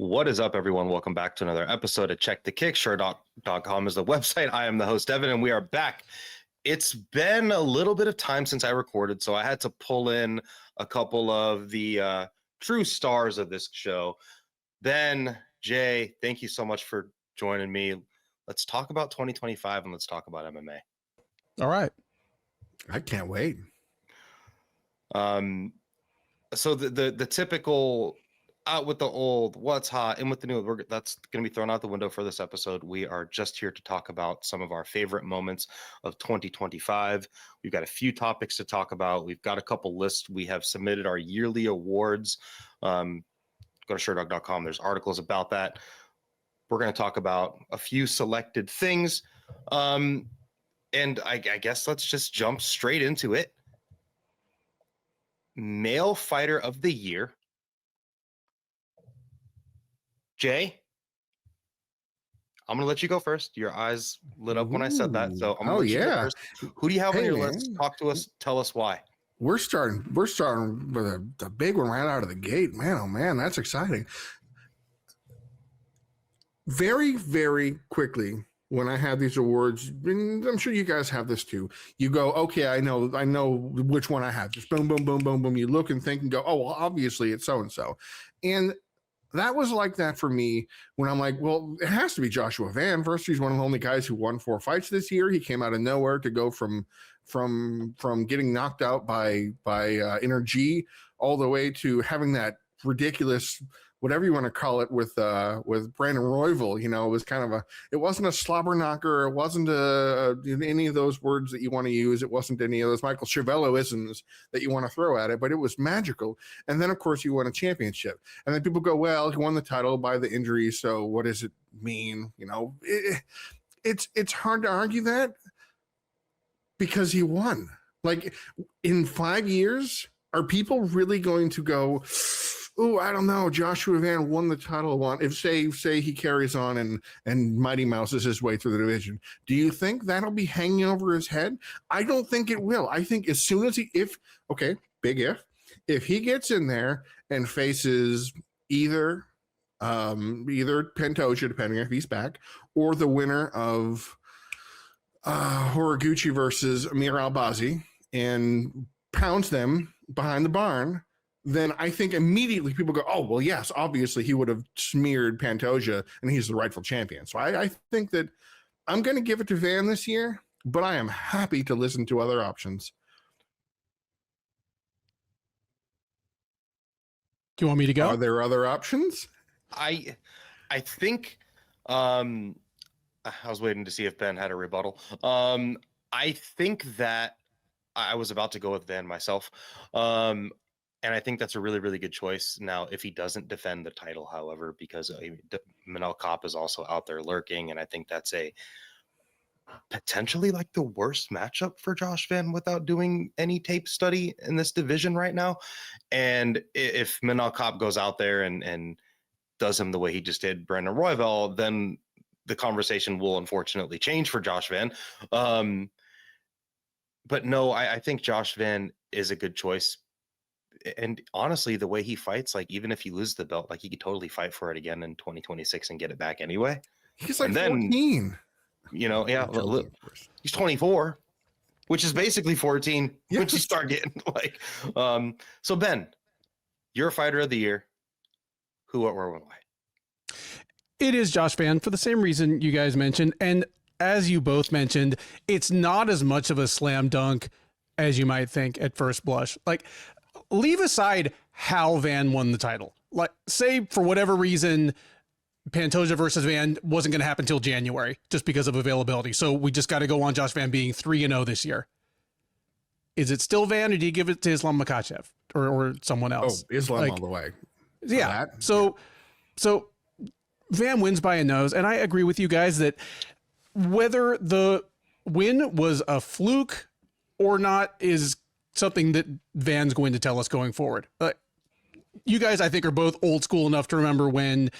What is up, everyone? Welcome back to another episode of Check the Kick. Sherdog.com is the website. I am the host, Evan, and we are back. It's been a little bit of time since I recorded, so I had to pull in a couple of the true stars of this show. Ben, Jay, thank you so much for joining me. Let's talk about 2025 and let's talk about MMA. All right. I can't wait. So the typical out with the old, what's hot, in with the new, that's going to be thrown out the window for this episode. We are just here to talk about some of our favorite moments of 2025. We've got a few topics to talk about. We've got a couple lists. We have submitted our yearly awards. Go to Sherdog.com. There's articles about that. We're going to talk about a few selected things. And I guess let's just jump straight into it. Male Fighter of the Year. Jay, I'm going to let you go first. Your eyes lit up when I said that. So I'm going to let you go first. Who do you have on your list? Talk to us. Tell us why. We're starting with a big one right out of the gate. Man, oh man, that's exciting. Very, very quickly, when I have these awards, and I'm sure you guys have this too, you go, okay, I know which one I have. Just boom, boom, boom, boom, boom. You look and think and go, oh, well, obviously it's so-and-so. And that was like that for me when I'm like, well, it has to be Joshua Van. First, he's one of the only guys who won 4 fights this year. He came out of nowhere to go from getting knocked out by Energy all the way to having that ridiculous, whatever you want to call it, with Brandon Royval. You know, it was kind of it wasn't a slobber knocker. It wasn't any of those words that you want to use. It wasn't any of those Michael Chiavello-isms that you want to throw at it, but it was magical. And then, of course, you won a championship. And then people go, well, he won the title by the injury, so what does it mean? You know, it's hard to argue that because he won. Like, in 5 years, are people really going to go, oh, I don't know, Joshua Van won the title if say he carries on and Mighty Mouses his way through the division? Do you think that'll be hanging over his head? I don't think it will. I think as soon as if he gets in there and faces either Pantoja, depending if he's back, or the winner of Horiguchi versus Amir Albazi and pounds them behind the barn, then I think immediately people go, oh, well, yes, obviously he would have smeared Pantoja and he's the rightful champion. So I think that I'm going to give it to Van this year, but I am happy to listen to other options. Do you want me to go? Are there other options? I think I was waiting to see if Ben had a rebuttal. I think that I was about to go with Van myself. And I think that's a really, really good choice. Now, if he doesn't defend the title, however, because Manel Kape is also out there lurking, and I think that's a potentially like the worst matchup for Josh Van without doing any tape study in this division right now. And if Manel Kape goes out there and does him the way he just did Brandon Royval, then the conversation will unfortunately change for Josh Van. But no, I think Josh Van is a good choice. And honestly, the way he fights, like even if he loses the belt, like he could totally fight for it again in 2026 and get it back anyway. He's like 14. You know, yeah, he's 24, which is basically 14 once you start getting like. So Ben, you're a fighter of the year. Who, what, where, when, why? It is Josh Van for the same reason you guys mentioned, and as you both mentioned, it's not as much of a slam dunk as you might think at first blush. Like, leave aside how Van won the title. Like, say for whatever reason, Pantoja versus Van wasn't going to happen until January just because of availability. So we just got to go on Josh Van being 3-0 this year. Is it still Van, or do you give it to Islam Makhachev or someone else? Oh, Islam all the way. Yeah. So Van wins by a nose, and I agree with you guys that whether the win was a fluke or not is something that Van's going to tell us going forward. You guys, I think, are both old school enough to remember when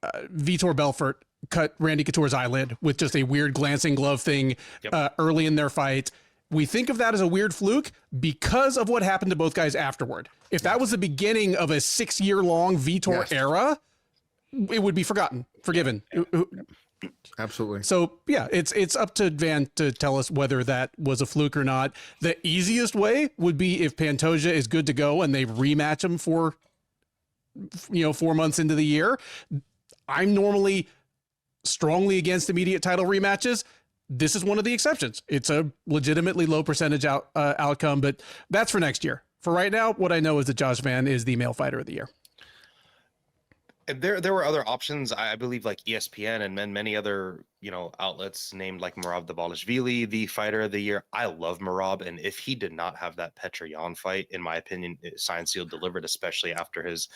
Vitor Belfort cut Randy Couture's eyelid with just a weird glancing glove thing early in their fight. We think of that as a weird fluke because of what happened to both guys afterward. If that was the beginning of a 6-year-long Vitor era, it would be forgiven. Absolutely. So yeah, it's up to Van to tell us whether that was a fluke or not. The easiest way would be if Pantoja is good to go and they rematch him for 4 months into the year. I'm normally strongly against immediate title rematches. This is one of the exceptions. It's a legitimately low percentage outcome, but that's for next year. For right now, what I know is that Josh Van is the male fighter of the year. There were other options, I believe, like ESPN and many other outlets named like Merab Dvalishvili the fighter of the year. I love Merab, and if he did not have that Pettry fight, in my opinion, signed, sealed, delivered, especially after his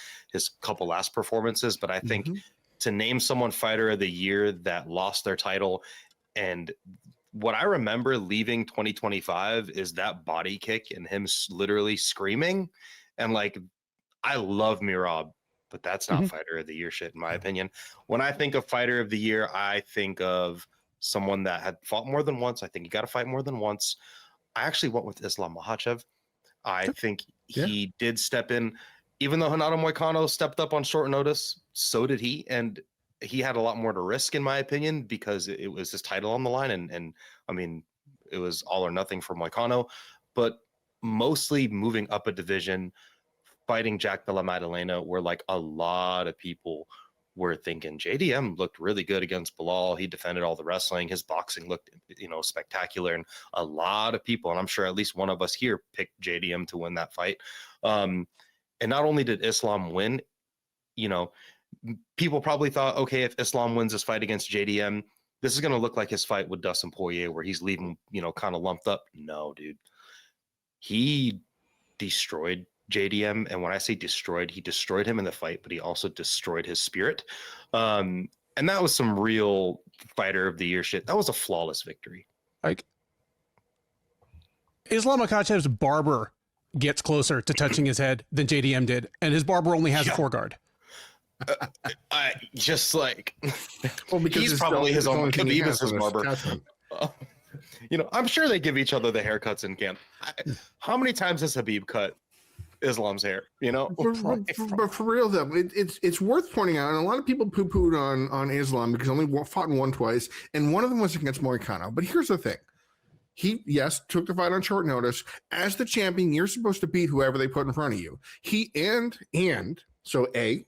couple last performances. But I think to name someone fighter of the year that lost their title, and what I remember leaving 2025 is that body kick and him literally screaming, and like, I love Merab, but that's not fighter of the year shit, in my opinion. When I think of fighter of the year, I think of someone that had fought more than once. I think you got to fight more than once. I actually went with Islam Makhachev. I think he did step in, even though Renato Moicano stepped up on short notice, so did he. And he had a lot more to risk, in my opinion, because it was his title on the line. And I mean, it was all or nothing for Moicano, but mostly moving up a division, fighting Jack Della Maddalena, where like a lot of people were thinking JDM looked really good against Bilal. He defended all the wrestling. His boxing looked, spectacular. And a lot of people, and I'm sure at least one of us here, picked JDM to win that fight. And not only did Islam win, people probably thought, okay, if Islam wins this fight against JDM, this is going to look like his fight with Dustin Poirier, where he's leaving, kind of lumped up. No, dude. He destroyed JDM, and when I say destroyed, he destroyed him in the fight, but he also destroyed his spirit. And that was some real fighter of the year shit. That was a flawless victory. Like, Islam Makhachev's barber gets closer to touching his head than JDM did, and his barber only has a foreguard. Just like, because he's probably his own. Khabib is his barber. I'm sure they give each other the haircuts in camp. How many times has Khabib cut Islam's hair? But for real though, it's worth pointing out, and a lot of people poo-pooed on Islam because he only fought in one twice, and one of them was against Moicano. But here's the thing: he took the fight on short notice. As the champion, you're supposed to beat whoever they put in front of you. So A,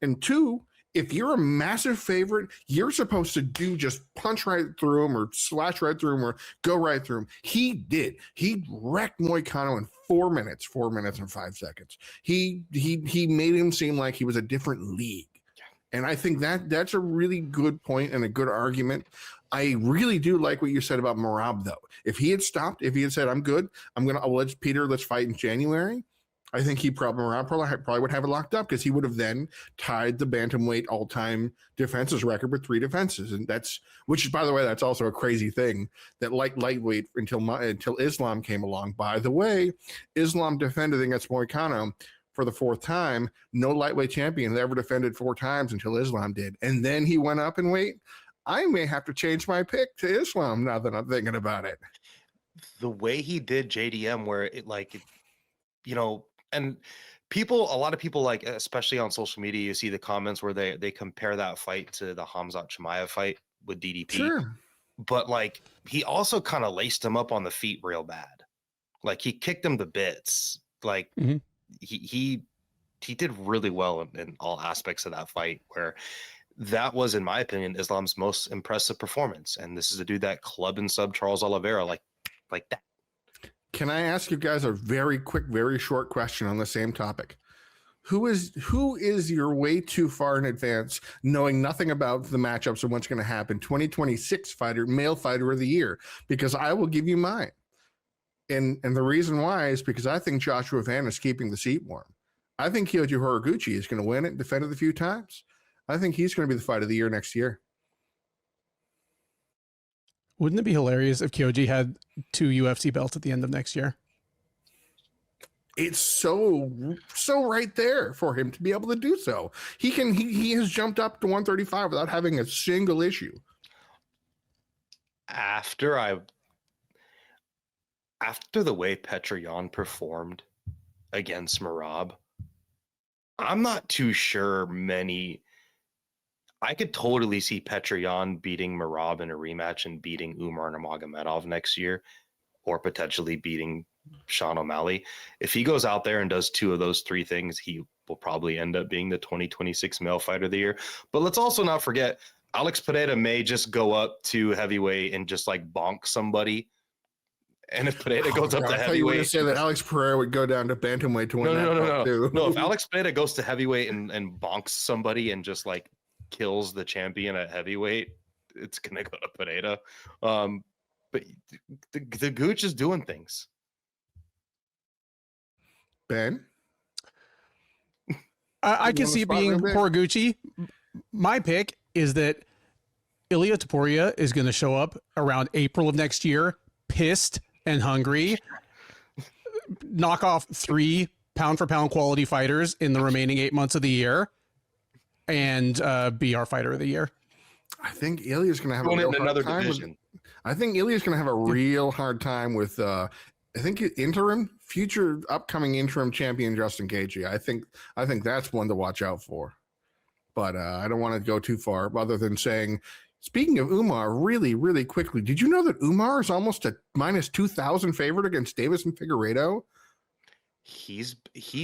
and two, if you're a massive favorite, you're supposed to just punch right through him or slash right through him or go right through him. He did. He wrecked Moicano in 4 minutes and 5 seconds. He made him seem like he was a different league. And I think that's a really good point and a good argument. I really do like what you said about Merab, though. If he had stopped, if he had said, I'm good, let's fight in January, I think Merab probably would have it locked up, because he would have then tied the bantamweight all-time defenses record with 3 defenses, and which by the way, that's also a crazy thing that lightweight until Islam came along. By the way, Islam defended against Moicano for the 4th time. No lightweight champion ever defended 4 times until Islam did, and then he went up in weight. I may have to change my pick to Islam now that I'm thinking about it. The way he did JDM, where and a lot of people, like, especially on social media, you see the comments where they compare that fight to the Khamzat Chimaev fight with DDP. Sure. But like, he also kind of laced him up on the feet real bad. Like, he kicked him to bits. Like, he did really well in all aspects of that fight, where that was, in my opinion, Islam's most impressive performance. And this is a dude that club and sub Charles Oliveira like that. Can I ask you guys a very quick, very short question on the same topic? Who is your way too far in advance, knowing nothing about the matchups and what's going to happen, 2026 male fighter of the year? Because I will give you mine. And the reason why is because I think Joshua Van is keeping the seat warm. I think Kyoji Horiguchi is going to win it, defend it a few times. I think he's going to be the fight of the year next year. Wouldn't it be hilarious if Kyoji had 2 UFC belts at the end of next year? It's so right there for him to be able to do so. He has jumped up to 135 without having a single issue. After the way Pettry performed against Merab, I'm not too sure many I could totally see Pettry beating Merab in a rematch and beating Umar Nurmagomedov next year, or potentially beating Sean O'Malley. If he goes out there and does two of those three things, he will probably end up being the 2026 male fighter of the year. But let's also not forget, Alex Pereira may just go up to heavyweight and just like bonk somebody. And if Pereira goes up to I thought you were going heavyweight, to say that Alex Pereira would go down to bantamweight to win no. No, if Alex Pereira goes to heavyweight and bonks somebody and just like kills the champion at heavyweight, it's gonna go to Pereira. But the Gooch is doing things. Ben, I can see it being Horiguchi. My pick is that Ilia Topuria is going to show up around April of next year, pissed and hungry, knock off 3 pound-for-pound quality fighters in the remaining 8 months of the year, and be our fighter of the year. I think Ilya's going to have a real hard time division. I think Ilya's going to have a real hard time with, I think future upcoming interim champion Justin Gaethje. I think that's one to watch out for. But I don't want to go too far, other than saying, speaking of Umar, really, really quickly, did you know that Umar is almost a minus 2,000 favorite against Davis and Figueiredo? He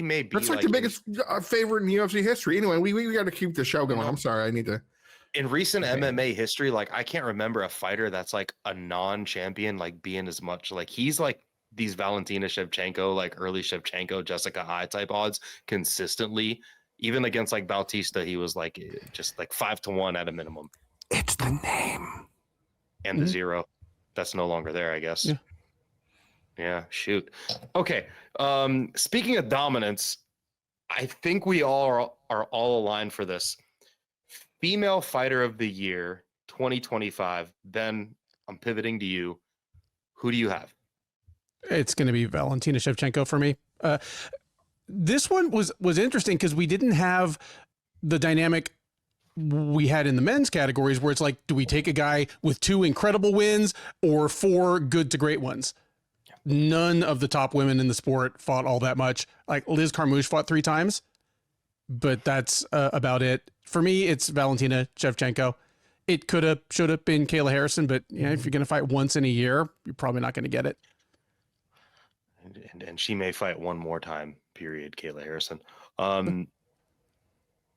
may be. That's like the biggest favorite in UFC history. Anyway, we got to keep the show going. I'm sorry, I need to. In recent MMA history, like I can't remember a fighter that's like a non-champion like being as much like he's like these Valentina Shevchenko, like early Shevchenko, Jessica Eye type odds consistently. Even against like Bautista, he was like just like 5-1 at a minimum. It's the name and the 0 that's no longer there, I guess. Yeah, shoot. Okay. Speaking of dominance, I think we all are all aligned for this. Female Fighter of the Year 2025. Ben, I'm pivoting to you. Who do you have? It's going to be Valentina Shevchenko for me. This one was interesting because we didn't have the dynamic we had in the men's categories where it's like, do we take a guy with 2 incredible wins or 4 good to great ones? None of the top women in the sport fought all that much. Like Liz Carmouche fought 3 times, but that's about it. For me, it's Valentina Shevchenko. It should have been Kayla Harrison, but yeah, if you're going to fight once in a year, you're probably not going to get it. And she may fight one more time, period, Kayla Harrison. I'm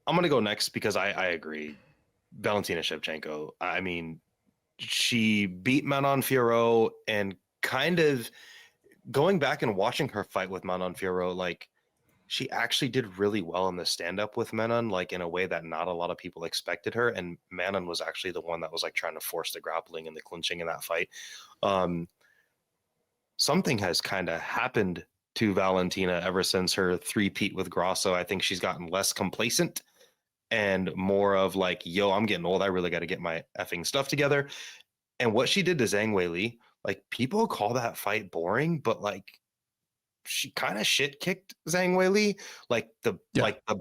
going to go next because I agree. Valentina Shevchenko. I mean, she beat Manon Fiorot, and kind of going back and watching her fight with Manon Fiorot, like she actually did really well in the stand-up with Manon, like in a way that not a lot of people expected her. And Manon was actually the one that was like trying to force the grappling and the clinching in that fight. Something has kind of happened to Valentina ever since her 3-peat with Grasso. I think she's gotten less complacent and more of like, yo, I'm getting old. I really got to get my effing stuff together. And what she did to Zhang Weili, like people call that fight boring, but like she kind of shit kicked Zhang Weili, like the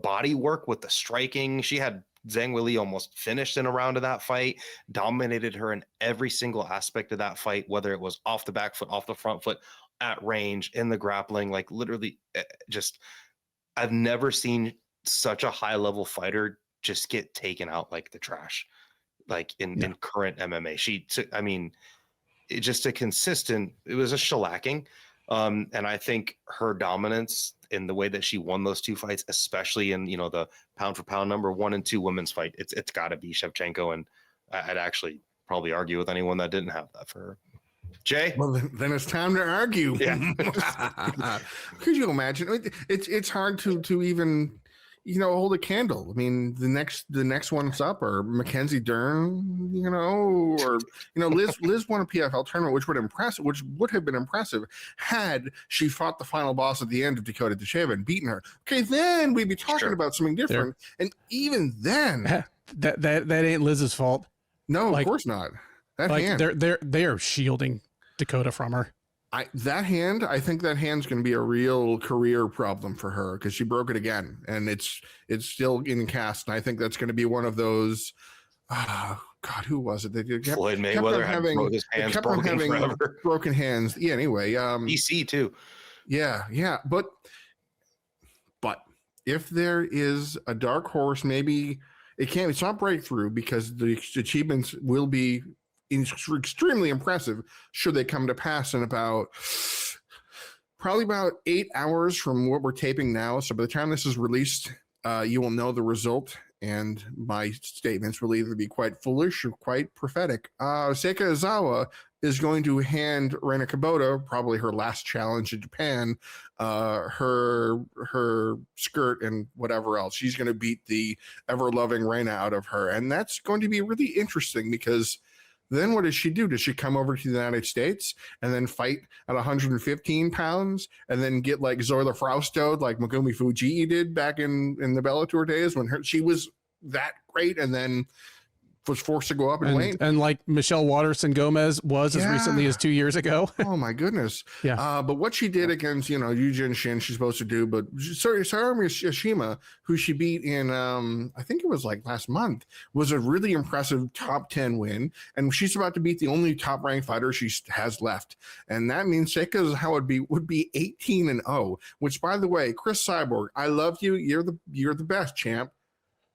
body work with the striking. She had Zhang Weili almost finished in a round of that fight, dominated her in every single aspect of that fight, whether it was off the back foot, off the front foot, at range, in the grappling, like literally just, I've never seen such a high level fighter just get taken out like the trash, like in current MMA. It was a shellacking. And I think her dominance in the way that she won those 2 fights, especially in, the pound for pound number 1 and 2 women's fight, it's got to be Shevchenko. And I'd actually probably argue with anyone that didn't have that for her. Jay? Well, then it's time to argue. Yeah. Could you imagine? It's hard to even, hold a candle. I mean, the next one's up, or Mackenzie Dern, or Liz won a PFL tournament, which would have been impressive had she fought the final boss at the end of Dakota Teixeira and beaten her. Okay, then we'd be talking about something different. And even then, that ain't Liz's fault. No, of course not. They are shielding Dakota from her. I think that hand's going to be a real career problem for her because she broke it again, and it's still in cast. And I think that's going to be one of those. God, who was it? Floyd Mayweather had his hands broken forever. Broken hands. Yeah. Anyway, DC too. Yeah. But if there is a dark horse, maybe It's not breakthrough because the achievements will be extremely impressive should they come to pass in probably about 8 hours from what we're taping now. So by the time this is released, you will know the result, and my statements will either be quite foolish or quite prophetic. Seika Izawa is going to hand Reina Kubota, probably her last challenge in Japan, her skirt and whatever else. She's going to beat the ever-loving Reina out of her, and that's going to be really interesting because then what does she do? Does she come over to the United States and then fight at 115 pounds and then get like Zoila Frausto, like Megumi Fujii did back in the Bellator days when she was that great and then was forced to go up in weight? And like Michelle Waterson Gomez was as recently as 2 years ago. Oh my goodness. Yeah. But what she did against, Yujin Shin, she's supposed to do, but Sarami Yashima, who she beat in, I think it was like last month, was a really impressive top 10 win. And she's about to beat the only top ranked fighter she has left. And that means Seika Izawa would be 18-0, which by the way, Chris Cyborg, I love you. You're the best, champ.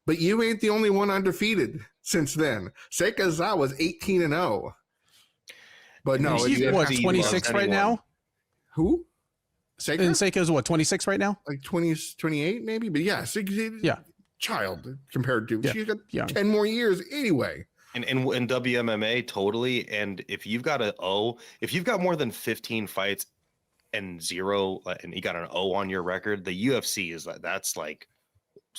But you ain't the only one undefeated since then. Seika Izawa was 18-0. But no, she's what, 26 right now? Who? Seika? And Seika's what, 26 right now? Like 20, 28 maybe? But yeah, child compared to she's got 10 more years anyway. And in WMMA, totally. And if you've got more than 15 fights and 0, and you got an O on your record, the UFC is that's like,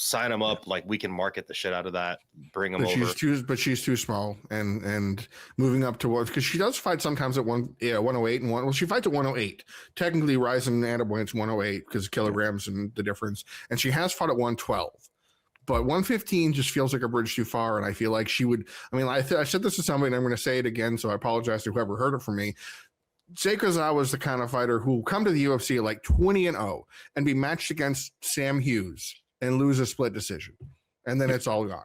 sign them up. Like we can market the shit out of that, bring them over. She's too small and moving up towards, because she does fight sometimes at 108 and she fights at 108. Technically Rising Attaboy's 108 because kilograms and the difference. And she has fought at 112. But 115 just feels like a bridge too far. And I feel like she would, I said this to somebody and I'm going to say it again. So I apologize to whoever heard it from me. Seika Izawa was the kind of fighter who will come to the UFC at like 20-0 and be matched against Sam Hughes and lose a split decision, and then it's all gone.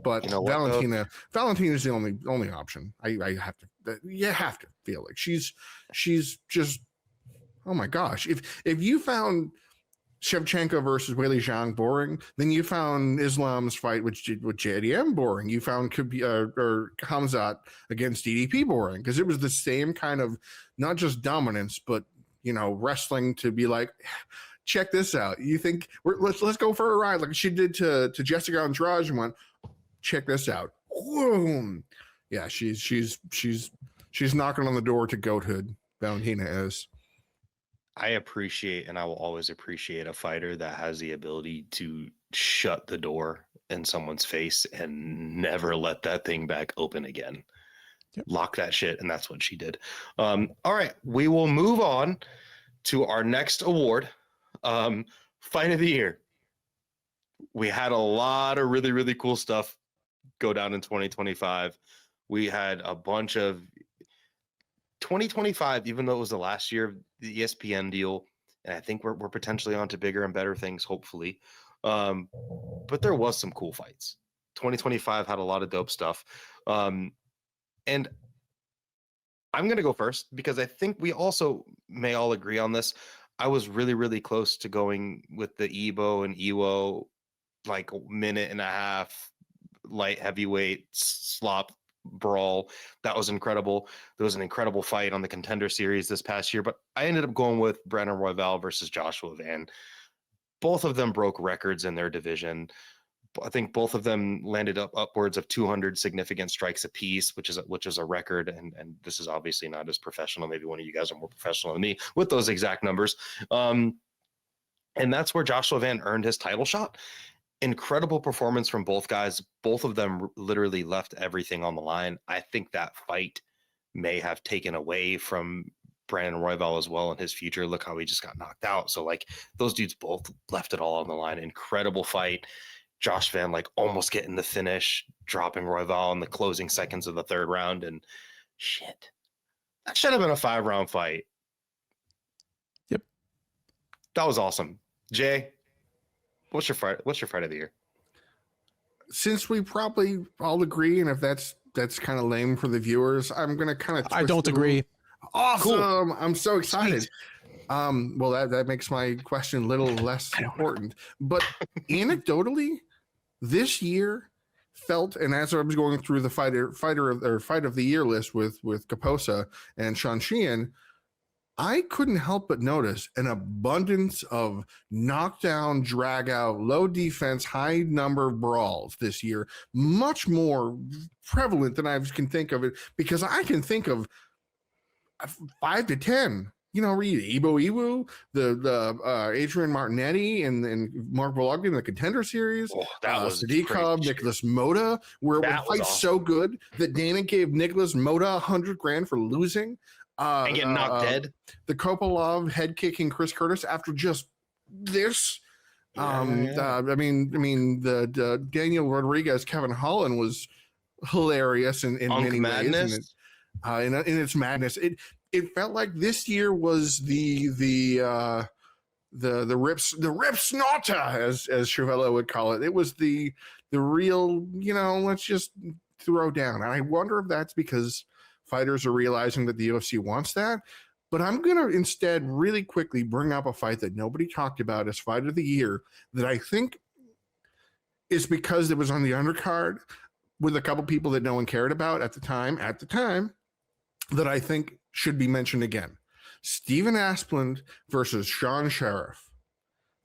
But Valentina is the only option. You have to feel like she's just, oh my gosh. If you found Shevchenko versus Weili Zhang boring, then you found Islam's fight with JDM boring. You found or Hamzat against DDP boring because it was the same kind of not just dominance, but wrestling to be like, check this out. You think let's go for a ride like she did to Jessica Andrade and went, check this out. Boom. Yeah, she's knocking on the door to goathood. Valentina is. I appreciate, and I will always appreciate, a fighter that has the ability to shut the door in someone's face and never let that thing back open again. Yep. Lock that shit, and that's what she did. All right, we will move on to our next award. Fight of the year. We had a lot of really, really cool stuff go down in 2025. We had a bunch of 2025, even though it was the last year of the ESPN deal, and I think we're potentially on to bigger and better things, hopefully. But there was some cool fights. 2025 had a lot of dope stuff. And I'm going to go first because I think we also may all agree on this. I was really, really close to going with the Ebo and Iwo, like minute and a half, light heavyweight slop brawl. That was incredible. There was an incredible fight on the Contender Series this past year, but I ended up going with Brandon Royval versus Joshua Van. Both of them broke records in their division. I think both of them landed up upwards of 200 significant strikes apiece, which is a record. And this is obviously not as professional. Maybe one of you guys are more professional than me with those exact numbers. And that's where Joshua Van earned his title shot. Incredible performance from both guys. Both of them literally left everything on the line. I think that fight may have taken away from Brandon Royval as well in his future. Look how he just got knocked out. So like those dudes both left it all on the line. Incredible fight. Josh Van like almost getting the finish, dropping Royval in the closing seconds of the third round, and shit, that should have been a 5-round fight. Yep, that was awesome. Jay, what's your fight of the year? Since we probably all agree, and if that's kind of lame for the viewers, I'm gonna kind of. I don't agree. Awesome! Cool. I'm so excited. Sweet. Well, that makes my question a little less important. But anecdotally, this year felt, and as I was going through the fight of the year list with Kaposa and Sean Sheehan, I couldn't help but notice an abundance of knockdown, drag out, low defense, high number brawls this year, much more prevalent than I can think of it, because I can think of 5 to 10. You know, Ibu, the Adrian Martinetti and Mark Bologna in the Contender Series, Sadikov, Nicholas Moda, where it was awesome. So good that Dana gave Nicholas Moda $100,000 for losing. And get knocked dead. The Kopolov head kicking Chris Curtis after just this. I mean, the Daniel Rodriguez, Kevin Holland was hilarious in many ways. In its madness, it felt like this year was the rip snorta, as Chevella would call it. It was the real, let's just throw down. And I wonder if that's because fighters are realizing that the UFC wants that. But I'm going to instead really quickly bring up a fight that nobody talked about as fight of the year that I think is because it was on the undercard with a couple people that no one cared about at the time, that I think should be mentioned again. Steven Asplund versus Sean Sheriff.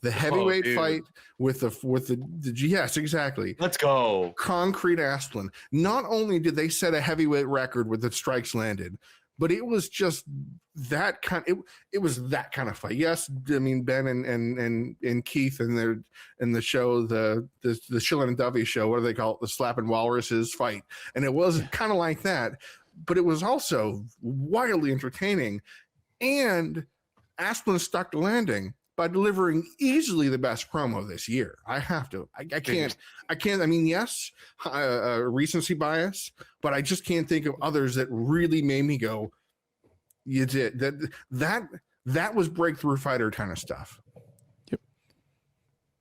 The heavyweight fight with the yes, exactly. Let's go. Concrete Asplund. Not only did they set a heavyweight record with the strikes landed, but it was just that kind. It was that kind of fight. Yes, I mean Ben and Keith and the show, the Shillen and Duffy show. What do they call it? The Slapping Walruses fight, and it was kind of like that, but it was also wildly entertaining, and Asplund stuck to landing by delivering easily the best promo this year. I have to. I can't. I mean, yes, recency bias, but I just can't think of others that really made me go, you did that was breakthrough fighter kind of stuff. Yep.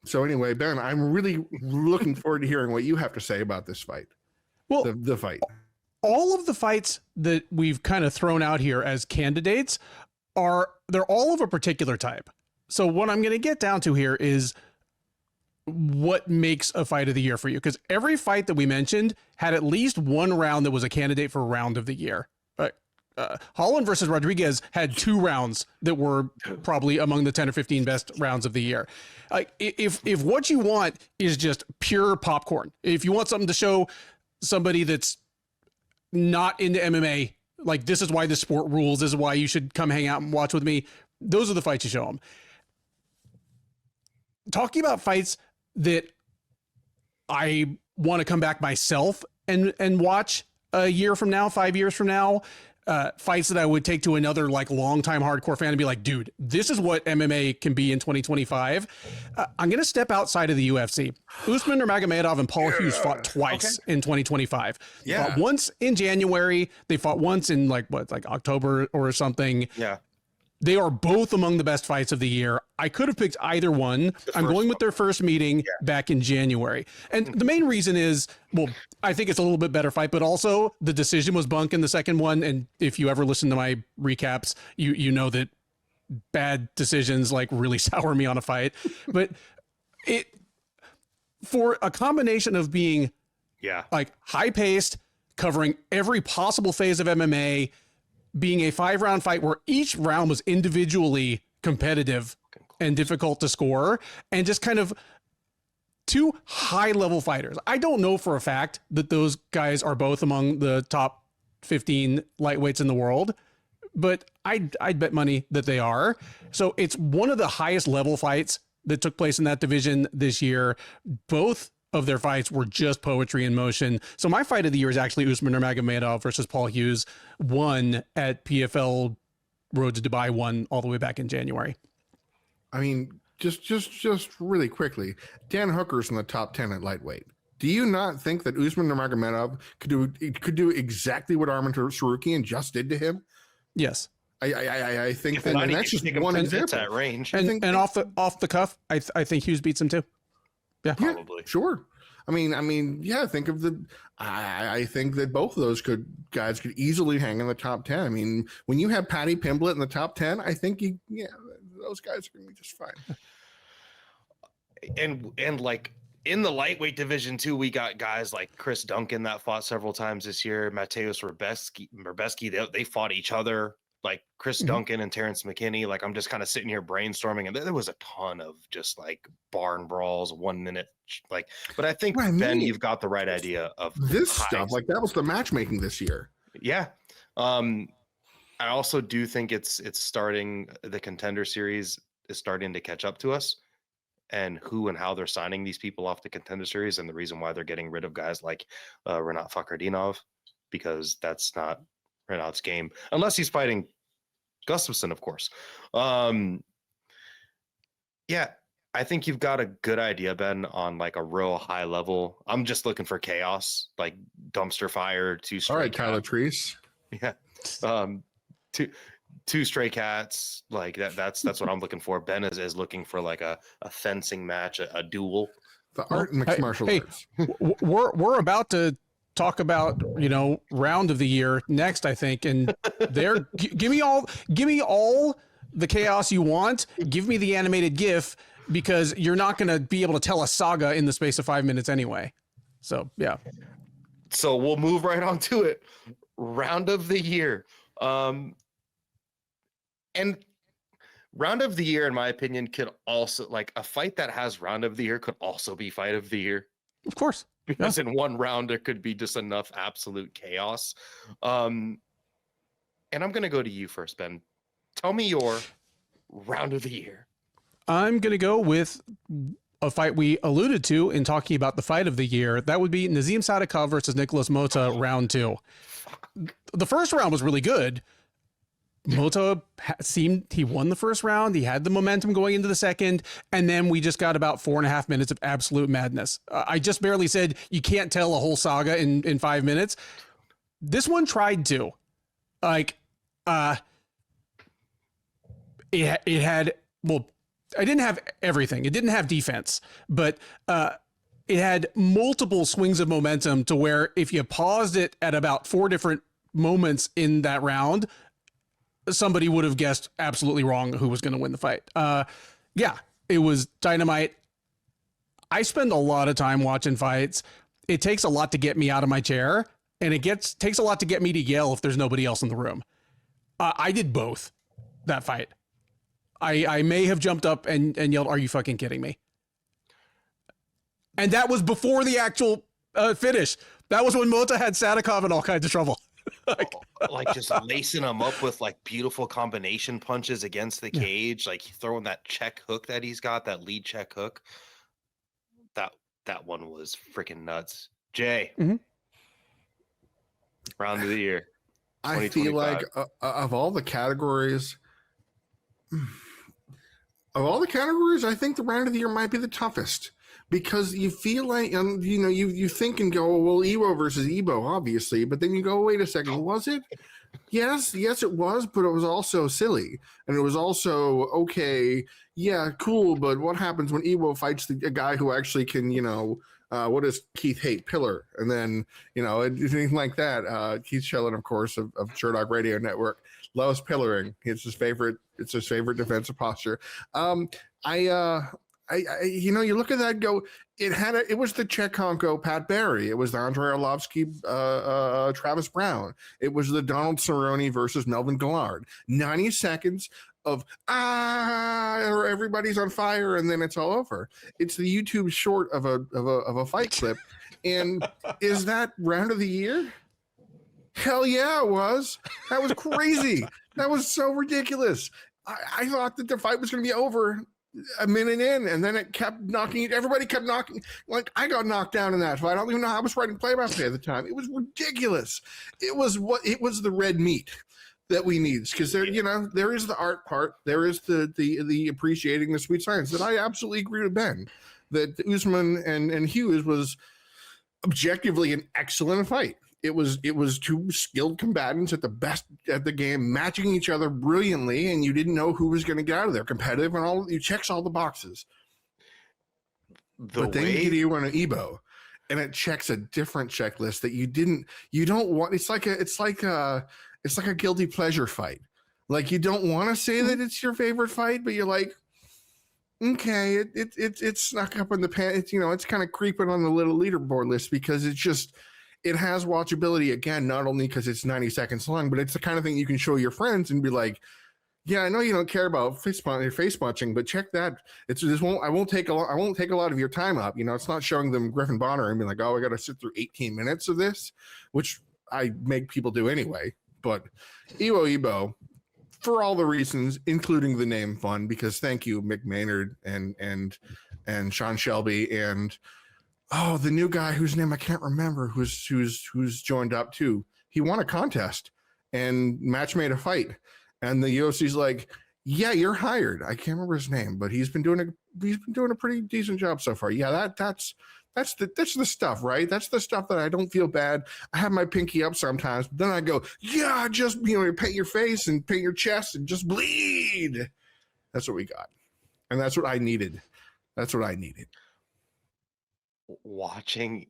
So anyway, Ben, I'm really looking forward to hearing what you have to say about this fight. Well, the fight. All of the fights that we've kind of thrown out here as candidates they're all of a particular type. So what I'm going to get down to here is what makes a fight of the year for you. Because every fight that we mentioned had at least one round that was a candidate for round of the year. Holland versus Rodriguez had 2 rounds that were probably among the 10 or 15 best rounds of the year. If what you want is just pure popcorn, if you want something to show somebody that's not into MMA, like this is why this sport rules, this is why you should come hang out and watch with me, those are the fights you show them. Talking about fights that I want to come back myself and watch a year from now, 5 years from now, fights that I would take to another like longtime hardcore fan and be like, dude, this is what MMA can be in 2025. I'm going to step outside of the UFC. Usman Nurmagomedov and Paul Hughes fought twice in 2025. They fought once in January. They fought once in like October or something. Yeah. They are both among the best fights of the year. I could have picked either one. I'm going with their first meeting back in January. And the main reason is, well, I think it's a little bit better fight, but also the decision was bunk in the second one. And if you ever listen to my recaps, you know that bad decisions like really sour me on a fight. But it, for a combination of being like high paced, covering every possible phase of MMA, being a 5-round fight where each round was individually competitive and difficult to score, and just kind of 2 high-level fighters. I don't know for a fact that those guys are both among the top 15 lightweights in the world, but I'd bet money that they are. So it's one of the highest level fights that took place in that division this year. Both of their fights were just poetry in motion. So my fight of the year is actually Usman Nurmagomedov versus Paul Hughes, won at PFL Road to Dubai, won all the way back in January. I mean, just really quickly, Dan Hooker's in the top 10 at lightweight. Do you not think that Usman Nurmagomedov could do exactly what Arman Sarukian just did to him? Yes. I think that, and that's just one example. That range. And off the cuff, I think Hughes beats him too. Yeah, probably. Yeah, sure. I mean, yeah. Think of I think that both of those guys could easily hang in the top 10. I mean, when you have Paddy Pimblett in the top 10, I think those guys are going to be just fine. And like in the lightweight division too, we got guys like Chris Duncan that fought several times this year. Mateusz Rebecki, they fought each other. Like Chris Duncan and Terrence McKinney. Like I'm just kind of sitting here brainstorming, and there was a ton of just like barn brawls, 1 minute. Like, but I think Ben, you've got the right idea of this stuff. Like that was the matchmaking this year. Yeah. I also do think it's starting. The Contender Series is starting to catch up to us. And who and how they're signing these people off the Contender Series, and the reason why they're getting rid of guys like Renat Fakhretdinov, because that's not Renat's game, unless he's fighting Gustafsson, of course. Yeah, I think you've got a good idea, Ben, on like a real high level. I'm just looking for chaos, like dumpster fire, all right, Tyler Treese. Yeah. Two stray cats, like that's what I'm looking for. Ben is looking for like a fencing match, a duel. The art and mixed martial arts. We're about to talk about round of the year next, I think, and there give me all the chaos you want. Give me the animated GIF, because you're not going to be able to tell a saga in the space of 5 minutes anyway. So yeah. So we'll move right on to it. Round of the year. And round of the year, in my opinion, could also, like, a fight that has round of the year could also be fight of the year. Of course. Because in one round, there could be just enough absolute chaos. And I'm going to go to you first, Ben. Tell me your round of the year. I'm going to go with a fight we alluded to in talking about the fight of the year. That would be Nazim Sadikov versus Nicholas Mota, round 2. The first round was really good. Mota seemed he won the first round. He had the momentum going into the second, and then we just got about 4.5 minutes of absolute madness. I just barely said you can't tell a whole saga in 5 minutes. This one tried to, like, it had, well, I didn't have everything. It didn't have defense, but it had multiple swings of momentum to where if you paused it at about 4 different moments in that round, somebody would have guessed absolutely wrong who was going to win the fight. Yeah, it was dynamite. I spend a lot of time watching fights. It takes a lot to get me out of my chair, and takes a lot to get me to yell if there's nobody else in the room. I did both that fight. I may have jumped up and yelled, "Are you fucking kidding me?" And that was before the actual finish. That was when Mota had Sadikov in all kinds of trouble. like just lacing him up with like beautiful combination punches against the cage, like throwing that check hook that he's got, that lead check hook. That one was freaking nuts. Jay, round of the year. I feel like of all the categories, I think the round of the year might be the toughest. Because you feel like, you think and go, well, Ewo versus Ebo, obviously. But then you go, wait a second, was it? Yes, it was, but it was also silly. And it was also, okay, yeah, cool, but what happens when Ewo fights a guy who actually can, what does Keith hate? Pillar. And then, anything like that. Keith Schellin, of course, of Sherdog Radio Network, loves pillaring. It's his favorite defensive posture. You look at that and go, it was the Chekhenko Pat Barry. It was the Andrei Arlovsky Travis Brown. It was the Donald Cerrone versus Melvin Gillard. 90 seconds of or everybody's on fire, and then it's all over. It's the YouTube short of a fight clip. And is that round of the year? Hell yeah, it was. That was crazy. That was so ridiculous. I thought that the fight was going to be over a minute in, and then it kept knocking. Everybody kept knocking. Like, I got knocked down in that fight. I don't even know how I was writing play-by-play at the time. It was ridiculous. It was the red meat that we need, because there is the art part. There is the appreciating the sweet science that I absolutely agree with Ben, that Usman and Hughes was objectively an excellent fight. It was two skilled combatants at the best at the game, matching each other brilliantly, and you didn't know who was going to get out of there. Competitive and you checks all the boxes. But then you get Ewan and Ebo, and it checks a different checklist that you don't want. It's like a guilty pleasure fight. Like, you don't want to say that it's your favorite fight, but you're like, okay, it's snuck up in the pan. It's, you know, it's kind of creeping on the little leaderboard list because it has watchability again, not only because it's 90 seconds long, but it's the kind of thing you can show your friends and be like, yeah, I know you don't care about face punching, but check that. I won't take a lot of your time up. You know, it's not showing them Griffin Bonner and be like, oh, I got to sit through 18 minutes of this, which I make people do anyway. But Evo, for all the reasons, including the name fun, because thank you, Mick Maynard and Sean Shelby and the new guy whose name I can't remember, who's joined up too. He won a contest and match made a fight. And the UFC's like, yeah, you're hired. I can't remember his name, but he's been doing a pretty decent job so far. Yeah, that's the stuff, right? That's the stuff that I don't feel bad. I have my pinky up sometimes, but then I go, yeah, just, you know, paint your face and paint your chest and just bleed. That's what we got. And that's what I needed. Watching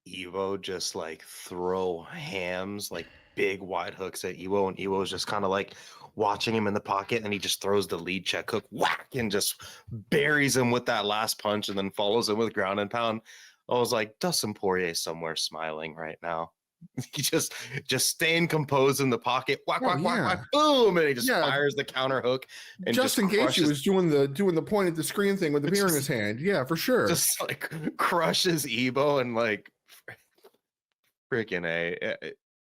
Evo just like throw hams, like big wide hooks at Evo, and Evo's just kind of like watching him in the pocket, and he just throws the lead check hook, whack, and just buries him with that last punch, and then follows him with ground and pound. I was like, Dustin Poirier somewhere smiling right now. He just staying composed in the pocket, whack, whack, boom, and he just fires the counter hook. And Justin Gaethje was doing the point at the screen thing with the beer in his hand. Yeah, for sure. Just like crushes Evo and like freaking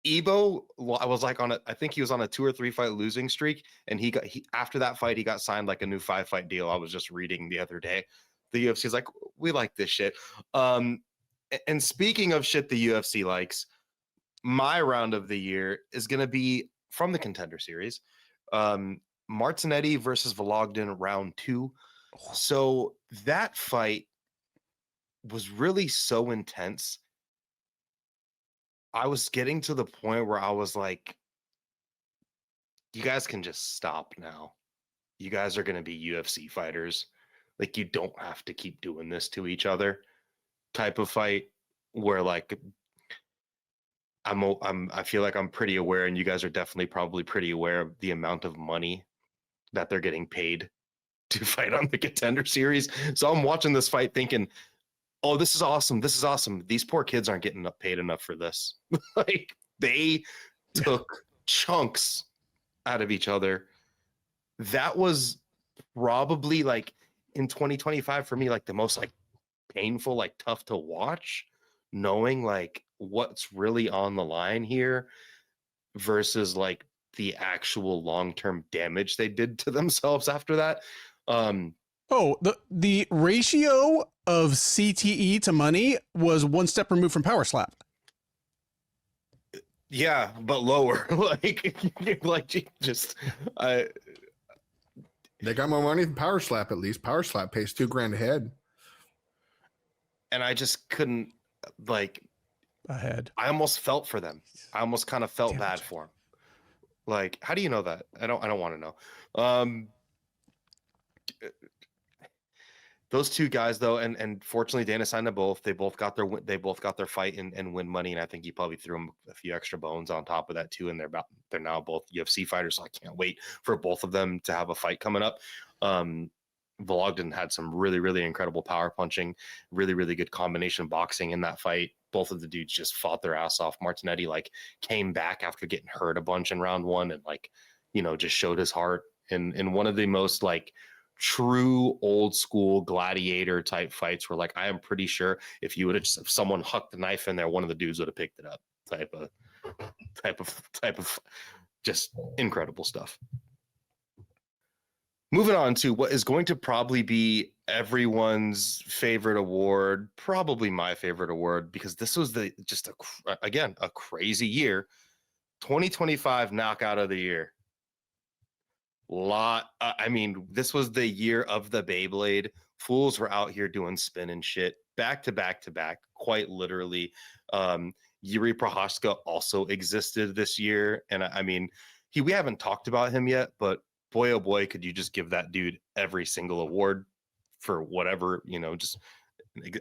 Evo. I was like I think he was on a 2 or 3 fight losing streak, and he after that fight he got signed like a new 5-fight deal. I was just reading the other day. The UFC's like, we like this shit. And speaking of shit the UFC likes, my round of the year is going to be from the Contender Series. Martinetti versus Vologdin round 2. So that fight was really so intense. I was getting to the point where I was like, you guys can just stop now. You guys are going to be UFC fighters. Like, you don't have to keep doing this to each other type of fight where like I feel like I'm pretty aware, and you guys are definitely probably pretty aware of the amount of money that they're getting paid to fight on the Contender Series. So I'm watching this fight thinking, oh, this is awesome. This is awesome. These poor kids aren't getting paid enough for this. Like, they took chunks out of each other. That was probably like in 2025 for me, like the most like painful, like tough to watch, knowing like what's really on the line here versus like the actual long-term damage they did to themselves after that. The ratio of CTE to money was one step removed from Power Slap. Yeah, but lower. They got more money than Power Slap. At least Power Slap pays $2,000 a head. And I just couldn't like ahead. I almost felt for them. I almost kind of felt bad for them. Like, how do you know that? I don't want to know. Those two guys though, and fortunately Dana signed them both. They both got their fight and win money, and I think he probably threw them a few extra bones on top of that too. And they're now both UFC fighters, so I can't wait for both of them to have a fight coming up. Vologdin had some really, really incredible power punching, really, really good combination boxing in that fight. Both of the dudes just fought their ass off. Martinetti like came back after getting hurt a bunch in round 1 and like, you know, just showed his heart in one of the most like true old school gladiator type fights where like I am pretty sure if someone hucked the knife in there, one of the dudes would have picked it up. Type of just incredible stuff. Moving on to what is going to probably be everyone's favorite award, probably my favorite award, because this was a crazy year. 2025 knockout of the year. This was the year of the Beyblade. Fools were out here doing spin and shit back to back to back, quite literally. Yuri Prohaska also existed this year, and we haven't talked about him yet, but boy, oh boy, could you just give that dude every single award for whatever, just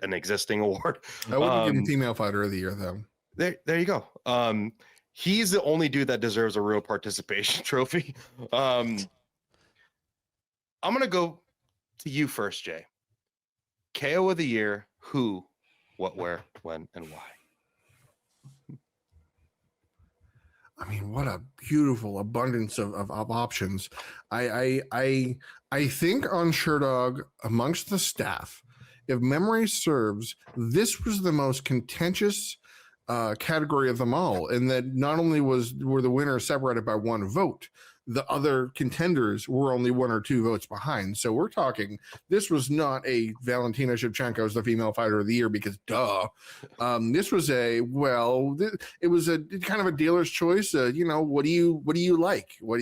an existing award. I wouldn't give him Female Fighter of the Year, though. There you go. He's the only dude that deserves a real participation trophy. I'm going to go To you first, Jay. KO of the year, who, what, where, when, and why? I mean, what a beautiful abundance of options. I think on Sherdog, amongst the staff, if memory serves, this was the most contentious category of them all, in that not only were the winners separated by one vote, the other contenders were only 1 or 2 votes behind. So we're talking, this was not a Valentina Shevchenko as the female fighter of the year, because duh. This was it was a kind of a dealer's choice. What do you like? What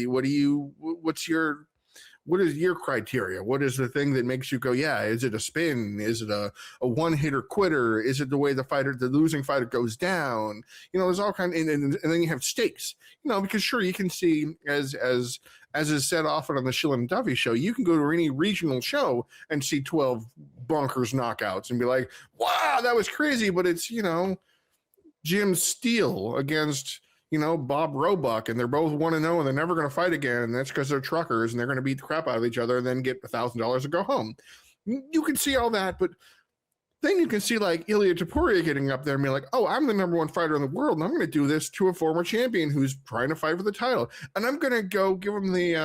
is your criteria? What is the thing that makes you go, yeah, is it a spin? Is it a one-hitter quitter? Is it the way the losing fighter goes down? There's all kind of, and then you have stakes, because sure, you can see, as is said often on the Shill and Duffy show, you can go to any regional show and see 12 bonkers knockouts and be like, wow, that was crazy. But it's, Jim Steele against, Bob Roebuck, and they're both 1-0 and they're never going to fight again. And that's because they're truckers and they're going to beat the crap out of each other and then get $1,000 to go home. You can see all that, but then you can see like Ilya Topuria getting up there and be like, oh, I'm the #1 fighter in the world, and I'm going to do this to a former champion who's trying to fight for the title. And I'm going to go give him the,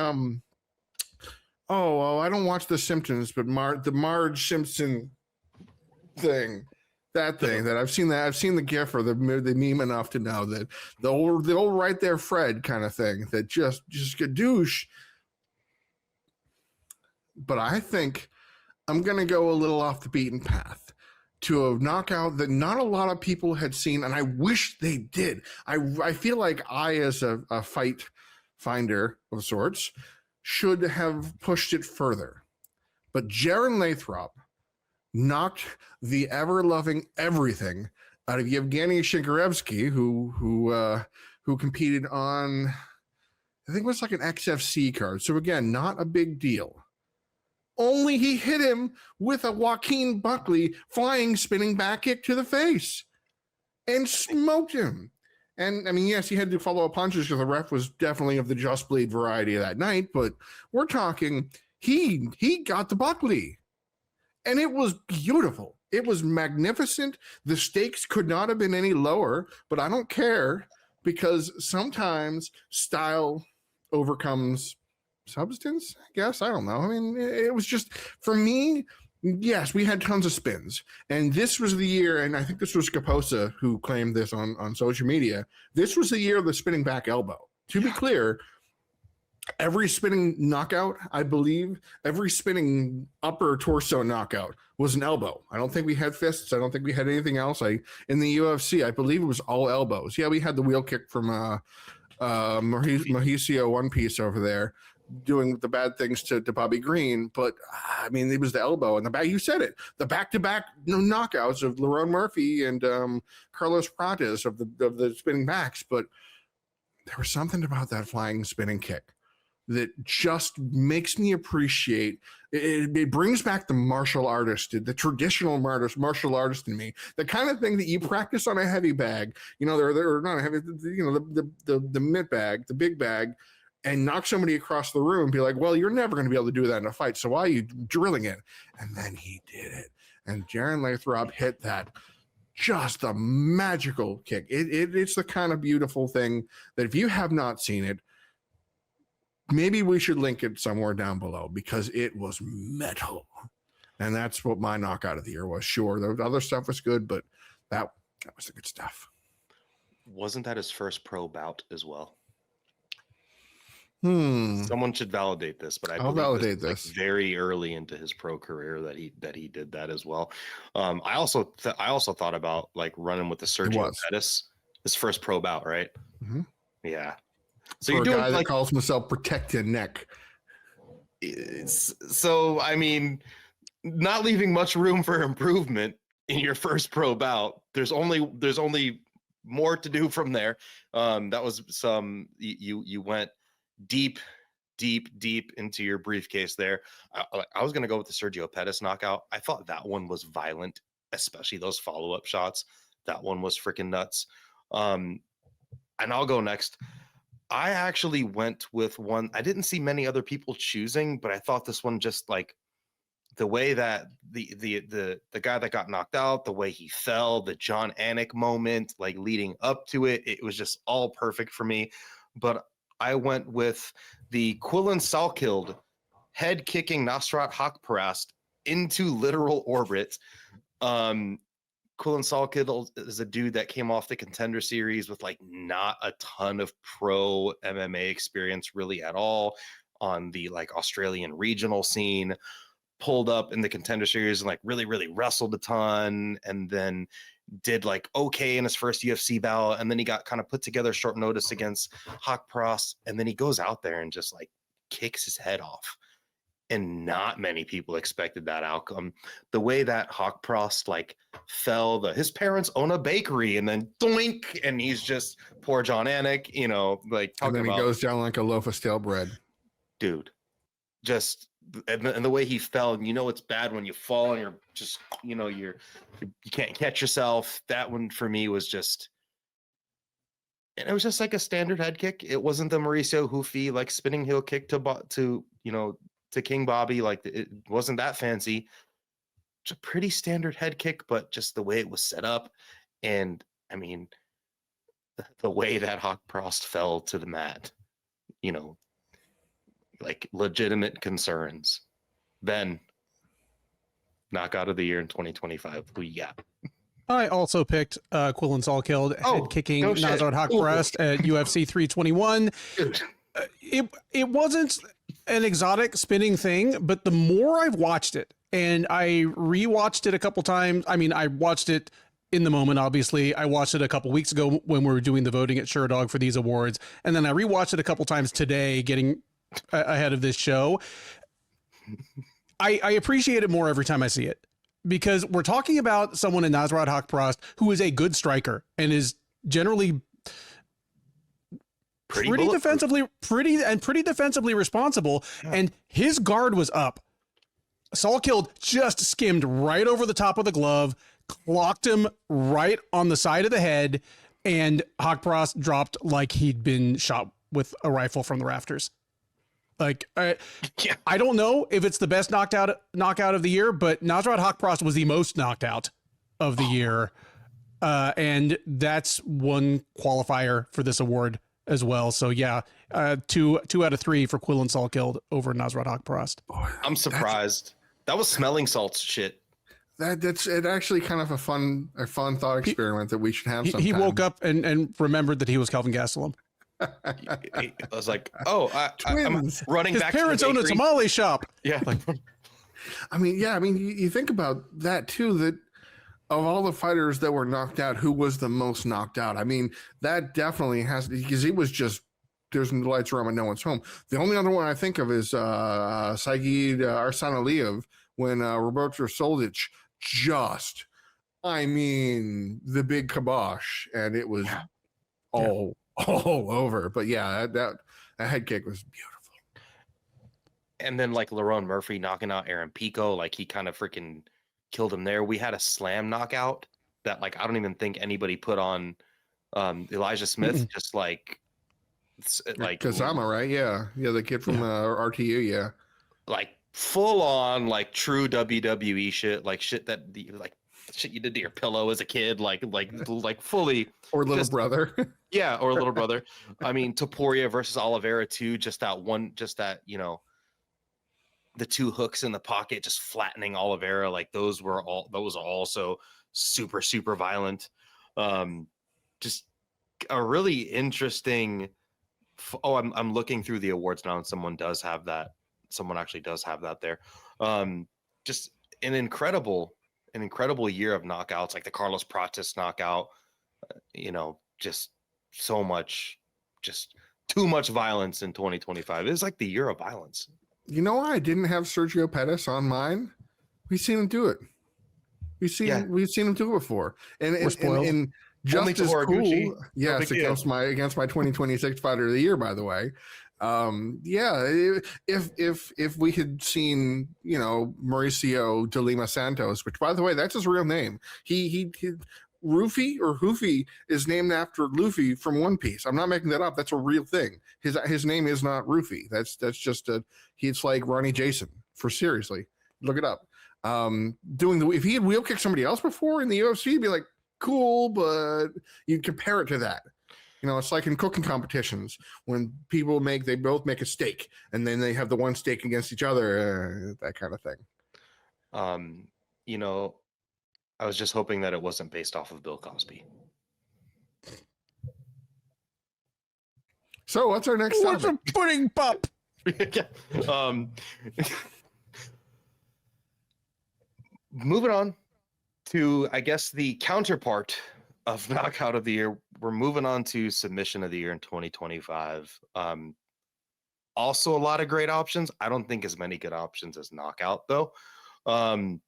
I don't watch The Simpsons, but the Marge Simpson thing. That thing that I've seen the gif or the meme enough to know that the old right there Fred kind of thing that just gadoosh. But I think I'm going to go a little off the beaten path to a knockout that not a lot of people had seen, and I wish they did. I feel like I, as a fight finder of sorts, should have pushed it further. But Jaron Lathrop knocked the ever-loving everything out of Yevgeny Shinkarevsky, who competed on, I think it was like an XFC card. So again, not a big deal. Only he hit him with a Joaquin Buckley flying spinning back kick to the face and smoked him. And I mean, yes, he had to follow up punches because the ref was definitely of the just bleed variety that night, but we're talking he got the Buckley. And it was beautiful. It was magnificent. The stakes could not have been any lower, but I don't care, because sometimes style overcomes substance, I guess. I don't know. I mean, it was just, for me, yes, we had tons of spins. And this was the year, and I think this was Kaposa who claimed this on social media. This was the year of the spinning back elbow. To be clear, every spinning knockout, I believe, every spinning upper torso knockout was an elbow. I don't think we had fists. I don't think we had anything else. In the UFC, I believe it was all elbows. Yeah, we had the wheel kick from Mauricio One Piece over there doing the bad things to Bobby Green, but I mean, it was the elbow and the back. You said it. The back-to-back knockouts of Lerone Murphy and Carlos Prates of the spinning backs, but there was something about that flying spinning kick that just makes me appreciate it. It brings back the martial artist, the traditional martial artist in me, the kind of thing that you practice on a heavy bag, they're not a heavy, the mid bag, the big bag, and knock somebody across the room and be like, well, you're never going to be able to do that in a fight, so why are you drilling it? And then he did it. And Jaron Lathrop hit that, just a magical kick. It's the kind of beautiful thing that if you have not seen it, maybe we should link it somewhere down below, because it was metal. And that's what my knockout of the year was. Sure, the other stuff was good, but that was the good stuff. Wasn't that his first pro bout as well? Someone should validate this, but I'll validate this. Like very early into his pro career that he did that as well. I also thought about like running with the Sergio Pettis, his first pro bout, right? Mm-hmm. Yeah. So for you're a doing guy that calls himself Protected Neck. So I mean, not leaving much room for improvement in your first pro bout. There's only more to do from there. That was some you went deep into your briefcase there. I was gonna go with the Sergio Pettis knockout. I thought that one was violent, especially those follow-up shots. That one was freaking nuts. And I'll go next. I actually went with one I didn't see many other people choosing, but I thought this one just like the way that the guy that got knocked out, the way he fell, the John Anik moment, like leading up to it, it was just all perfect for me. But I went with the Quillen Salkild head kicking Nasrat Hakparast into literal orbit. Quillen Salkild is a dude that came off the Contender Series with like not a ton of pro MMA experience really at all on the like Australian regional scene. Pulled up in the Contender Series and like really wrestled a ton, and then did like okay in his first UFC bout, and then he got kind of put together short notice against Hakparast, and then he goes out there and just like kicks his head off. And not many people expected that outcome. The way that Hakparast like fell, his parents own a bakery, and then doink, and he's just poor John Anik, you know, like and then he goes down like a loaf of stale bread, dude. Just and the way he fell, and you know it's bad when you fall and you're just, you know, you can't catch yourself. That one for me was just, and it was just like a standard head kick. It wasn't the Mauricio Hoofy like spinning heel kick to you know, to King Bobby. Like it wasn't that fancy. It's a pretty standard head kick, but just the way it was set up, and I mean, the way that Hakparast fell to the mat, you know, like legitimate concerns. Then knockout of the year in 2025. Who you got? I also picked Quillen Salkild head kicking Nasrat Hakparast at UFC 321. It wasn't an exotic spinning thing, but the more I've watched it, and I rewatched it a couple times. I mean, I watched it in the moment, obviously. I watched it a couple weeks ago when we were doing the voting at Sherdog for these awards, and then I rewatched it a couple times today, getting ahead of this show. I appreciate it more every time I see it, because we're talking about someone in Nasrat Hakparast who is a good striker and is generally pretty defensively responsible. Yeah. And his guard was up. Salkild just skimmed right over the top of the glove, clocked him right on the side of the head, and Hakparast dropped like he'd been shot with a rifle from the rafters. Like, I don't know if it's the best knockout of the year, but Nasrat Hakparast was the most knocked out of the year. And that's one qualifier for this award as well. So yeah, 2 out of 3 for Quillen Salkild over Nasrat Hakparast. I'm surprised. That was smelling salts shit. That's it. Actually, kind of a fun thought experiment that we should have. Sometime. He woke up and remembered that he was Kelvin Gastelum. I was like, oh, I'm running back. His parents own a tamale shop. Yeah. I mean, you think about that too, that of all the fighters that were knocked out, who was the most knocked out? I mean, that definitely has, because he was just, there's the lights around and no one's home. The only other one I think of is Saigid Arsanaliyev when Roberto Soldic just, I mean, the big kibosh, and it was all over. But yeah, that head kick was beautiful. And then like Lerone Murphy knocking out Aaron Pico, like he kind of freaking killed him there. We had a slam knockout that like I don't even think anybody put on Elijah Smith, just like Kazama, right? Yeah, the kid from RTU, yeah, like full on like true WWE shit, like shit that like shit you did to your pillow as a kid, like fully, or little brother. Yeah, or little brother. I mean, Topuria versus Oliveira too, just that, you know, the 2 hooks in the pocket just flattening Oliveira, like those are also super violent. Just a really interesting. I'm looking through the awards now, and someone actually does have that there. Just an incredible year of knockouts, like the Carlos Prates knockout. You know, just so much, just too much violence in 2025. It was like the year of violence. You know why I didn't have Sergio Pettis on mine? We've seen him do it. We've seen him do it before, and just as cool. Yes, against my 2026 fighter of the year, by the way. If we had seen, you know, Mauricio de Lima Santos, which by the way, that's his real name. He Rufy or Hoofy is named after Luffy from One Piece. I'm not making that up. That's a real thing. His name is not Rufy. That's just it's like Ronnie Jason, for seriously. Look it up. If he had wheel kicked somebody else before in the UFC, you'd be like, cool, but you'd compare it to that. You know, it's like in cooking competitions when people they both make a steak and then they have the one steak against each other, that kind of thing. You know, I was just hoping that it wasn't based off of Bill Cosby. So what's our next topic? What's a pudding pop? Moving on to, I guess, the counterpart of Knockout of the Year. We're moving on to Submission of the Year in 2025. Also a lot of great options. I don't think as many good options as Knockout, though. Ben,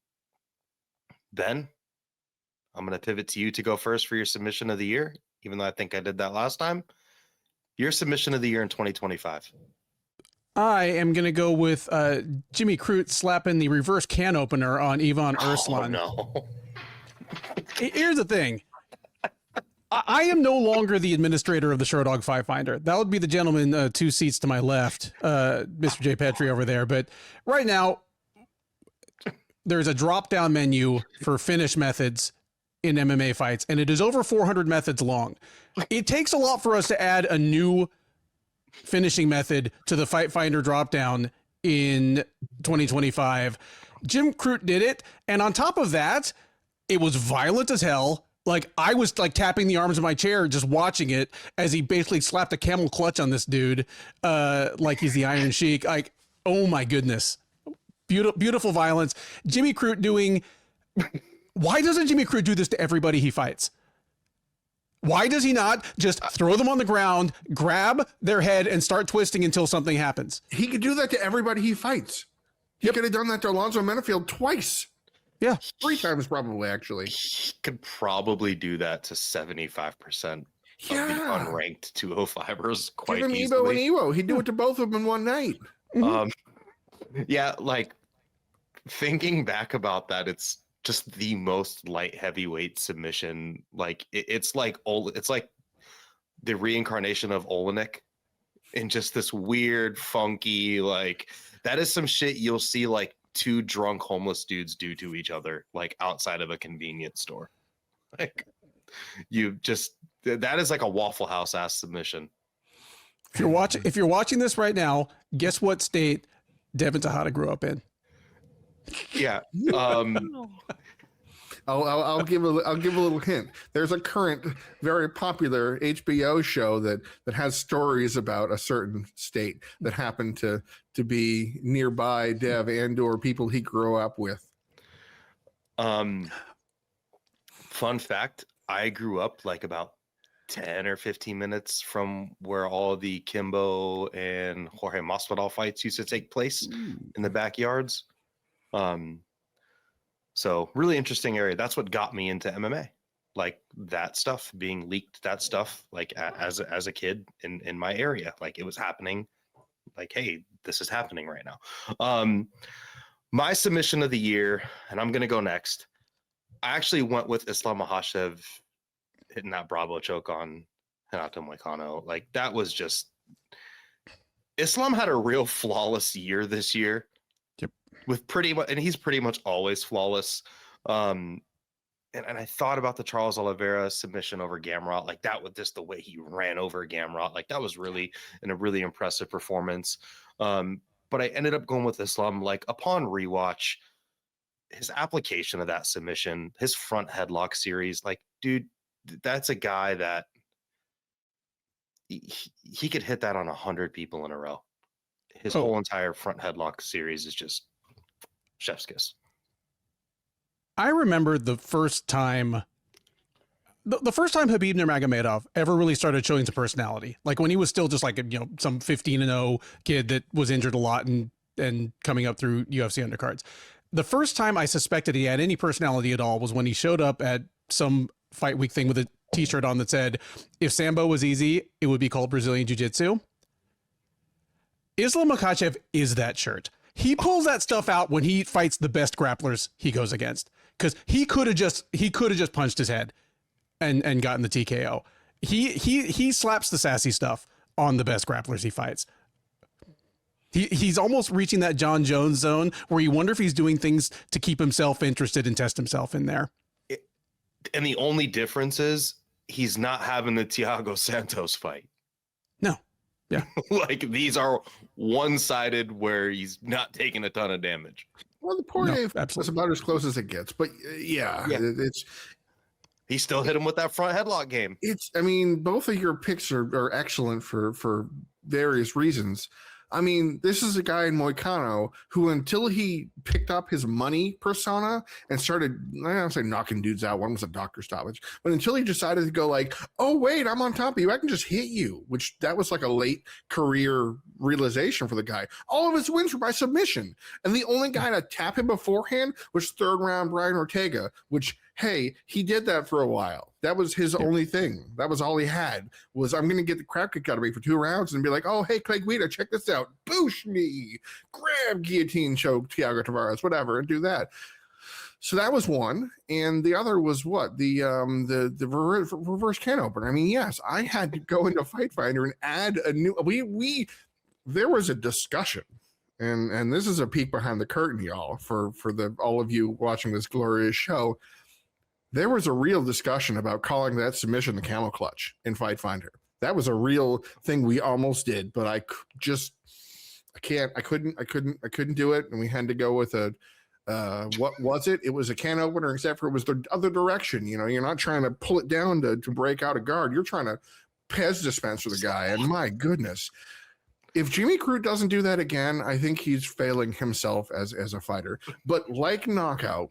I'm going to pivot to you to go first for your Submission of the Year, even though I think I did that last time. Your Submission of the Year in 2025. I am going to go with Jimmy Crute slapping the reverse can opener on Ivan Urslan. Oh, no. Here's the thing. I am no longer the administrator of the Sherdog 5 Finder. That would be the gentleman 2 seats to my left, Mr. J. Pettry over there. But right now, there's a drop-down menu for finish methods in MMA fights, and it is over 400 methods long. It takes a lot for us to add a new finishing method to the Fight Finder drop-down in 2025. Jim Crute did it, and on top of that, it was violent as hell. Like, I was like tapping the arms of my chair just watching it as he basically slapped a camel clutch on this dude, like he's the Iron Sheik. Like, oh my goodness. Beautiful violence. Jimmy Crute doing... Why doesn't Jimmy Crute do this to everybody he fights? Why does he not just throw them on the ground, grab their head, and start twisting until something happens? He could do that to everybody he fights. He could have done that to Alonzo Menafield twice. Yeah. 3 times probably, actually. He could probably do that to 75% of the unranked 205ers quite Give him easily. Evo and Evo. He'd do it to both of them in one night. Yeah, like, thinking back about that, it's just the most light heavyweight submission. Like, it's like the reincarnation of Olenek in just this weird, funky, like, that is some shit you'll see like 2 drunk homeless dudes do to each other, like outside of a convenience store. Like, that is like a Waffle House ass submission. If you're watching this right now, guess what state Devin Tejada grew up in? Yeah. I'll give a little hint. There's a current very popular HBO show that has stories about a certain state that happened to be nearby Dev and or people he grew up with. Fun fact, I grew up like about 10 or 15 minutes from where all the Kimbo and Jorge Masvidal fights used to take place in the backyards. So really interesting area. That's what got me into MMA, like that stuff being leaked, that stuff, like as a kid in my area, like it was happening. Like, hey, this is happening right now. My submission of the year, and I'm going to go next. I actually went with Islam Makhachev hitting that Bravo choke on Renato Moicano. Like, that was just... Islam had a real flawless year this year. Yep. With pretty much, and he's pretty much always flawless. And I thought about the Charles Oliveira submission over Gamrot. Like, that was just the way he ran over Gamrot. Like, that was really a really impressive performance. But I ended up going with Islam. Like, upon rewatch, his application of that submission, his front headlock series, like, dude, that's a guy that he could hit that on 100 people in a row. His whole entire front headlock series is just chef's kiss. I remember the first time Habib Nurmagomedov ever really started showing some personality. Like, when he was still just like, some 15-0 kid that was injured a lot and coming up through UFC undercards. The first time I suspected he had any personality at all was when he showed up at some fight week thing with a t-shirt on that said, if Sambo was easy, it would be called Brazilian Jiu-Jitsu. Islam Makhachev is that shirt. He pulls that stuff out when he fights the best grapplers he goes against, because he could have just punched his head and gotten the TKO. He slaps the sassy stuff on the best grapplers he fights. He's almost reaching that John Jones zone where you wonder if he's doing things to keep himself interested and test himself in there. And the only difference is he's not having the Thiago Santos fight. No. Yeah. Like these are one-sided where he's not taking a ton of damage. Well, the Poirier was about as close as it gets, but it's he still hit him with that front headlock game. I mean, both of your picks are excellent for various reasons. I mean, this is a guy in Moicano who, until he picked up his money persona and started, I don't say knocking dudes out, one was a doctor stoppage, but until he decided to go like, oh, wait, I'm on top of you, I can just hit you, which that was like a late career realization for the guy. All of his wins were by submission. And the only guy to tap him beforehand was third round Brian Ortega, which, hey, he did that for a while. That was his only thing. That was all he had, was I'm going to get the crap kicked out of me for 2 rounds and be like, oh, hey, Craig Guida, check this out. Boosh me. Grab, guillotine, choke, Thiago Tavares, whatever, and do that. So that was one. And the other was what? The reverse can opener. I mean, yes, I had to go into Fight Finder and add a new, there was a discussion. And this is a peek behind the curtain, y'all, for all of you watching this glorious show. There was a real discussion about calling that submission the camel clutch in Fight Finder. That was a real thing we almost did, but I couldn't do it. And we had to go with what was it? It was a can opener, except for it was the other direction. You know, you're not trying to pull it down to break out a guard. You're trying to Pez dispenser the guy. And my goodness, if Jimmy Crute doesn't do that again, I think he's failing himself as a fighter. But like Knockout,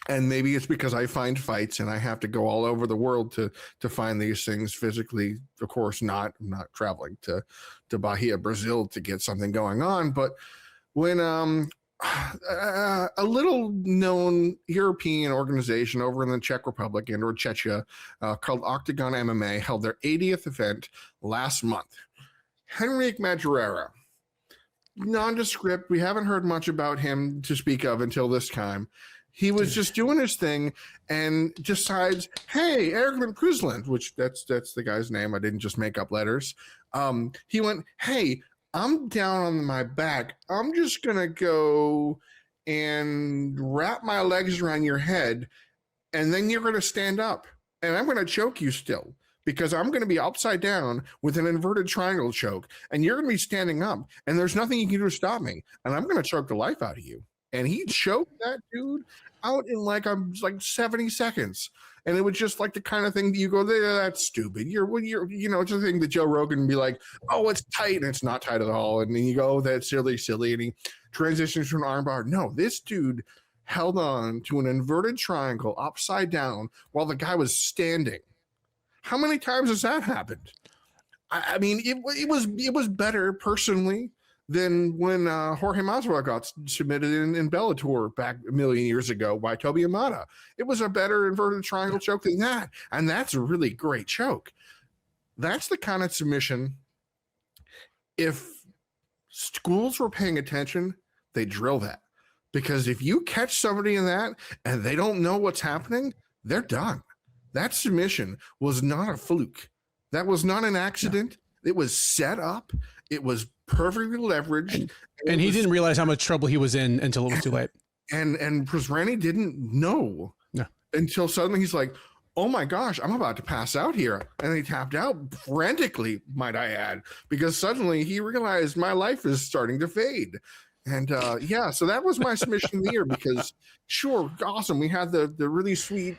and maybe it's because I find fights and I have to go all over the world to find these things physically. Of course, I'm not traveling to Bahia, Brazil to get something going on. But when a little known European organization over in the Czech Republic or Czechia called Octagon MMA held their 80th event last month. Henrique Majorera, nondescript. We haven't heard much about him to speak of until this time. He was just doing his thing and decides, hey, Eric Van Cruzland, which that's the guy's name. I didn't just make up letters. He went, hey, I'm down on my back. I'm just going to go and wrap my legs around your head, and then you're going to stand up, and I'm going to choke you still, because I'm going to be upside down with an inverted triangle choke, and you're going to be standing up, and there's nothing you can do to stop me, and I'm going to choke the life out of you. And he choked that dude out in like 70 seconds. And it was just like the kind of thing that you go, that's stupid. It's a thing that Joe Rogan would be like, oh, it's tight. And it's not tight at all. And then you go, oh, that's silly. And he transitions to an armbar. No, this dude held on to an inverted triangle upside down while the guy was standing. How many times has that happened? I mean, it was better personally than when Jorge Masvidal got submitted in Bellator back a million years ago by Toby Amata. It was a better inverted triangle choke than that. And that's a really great choke. That's the kind of submission, if schools were paying attention, they drill that. Because if you catch somebody in that and they don't know what's happening, they're done. That submission was not a fluke. That was not an accident. It was set up. It was perfectly leveraged. And he didn't realize how much trouble he was in until it was too late. And Prasrani didn't know until suddenly he's like, oh my gosh, I'm about to pass out here. And he tapped out frantically, might I add, because suddenly he realized my life is starting to fade. And so that was my submission of the year, because sure, awesome. We had the really sweet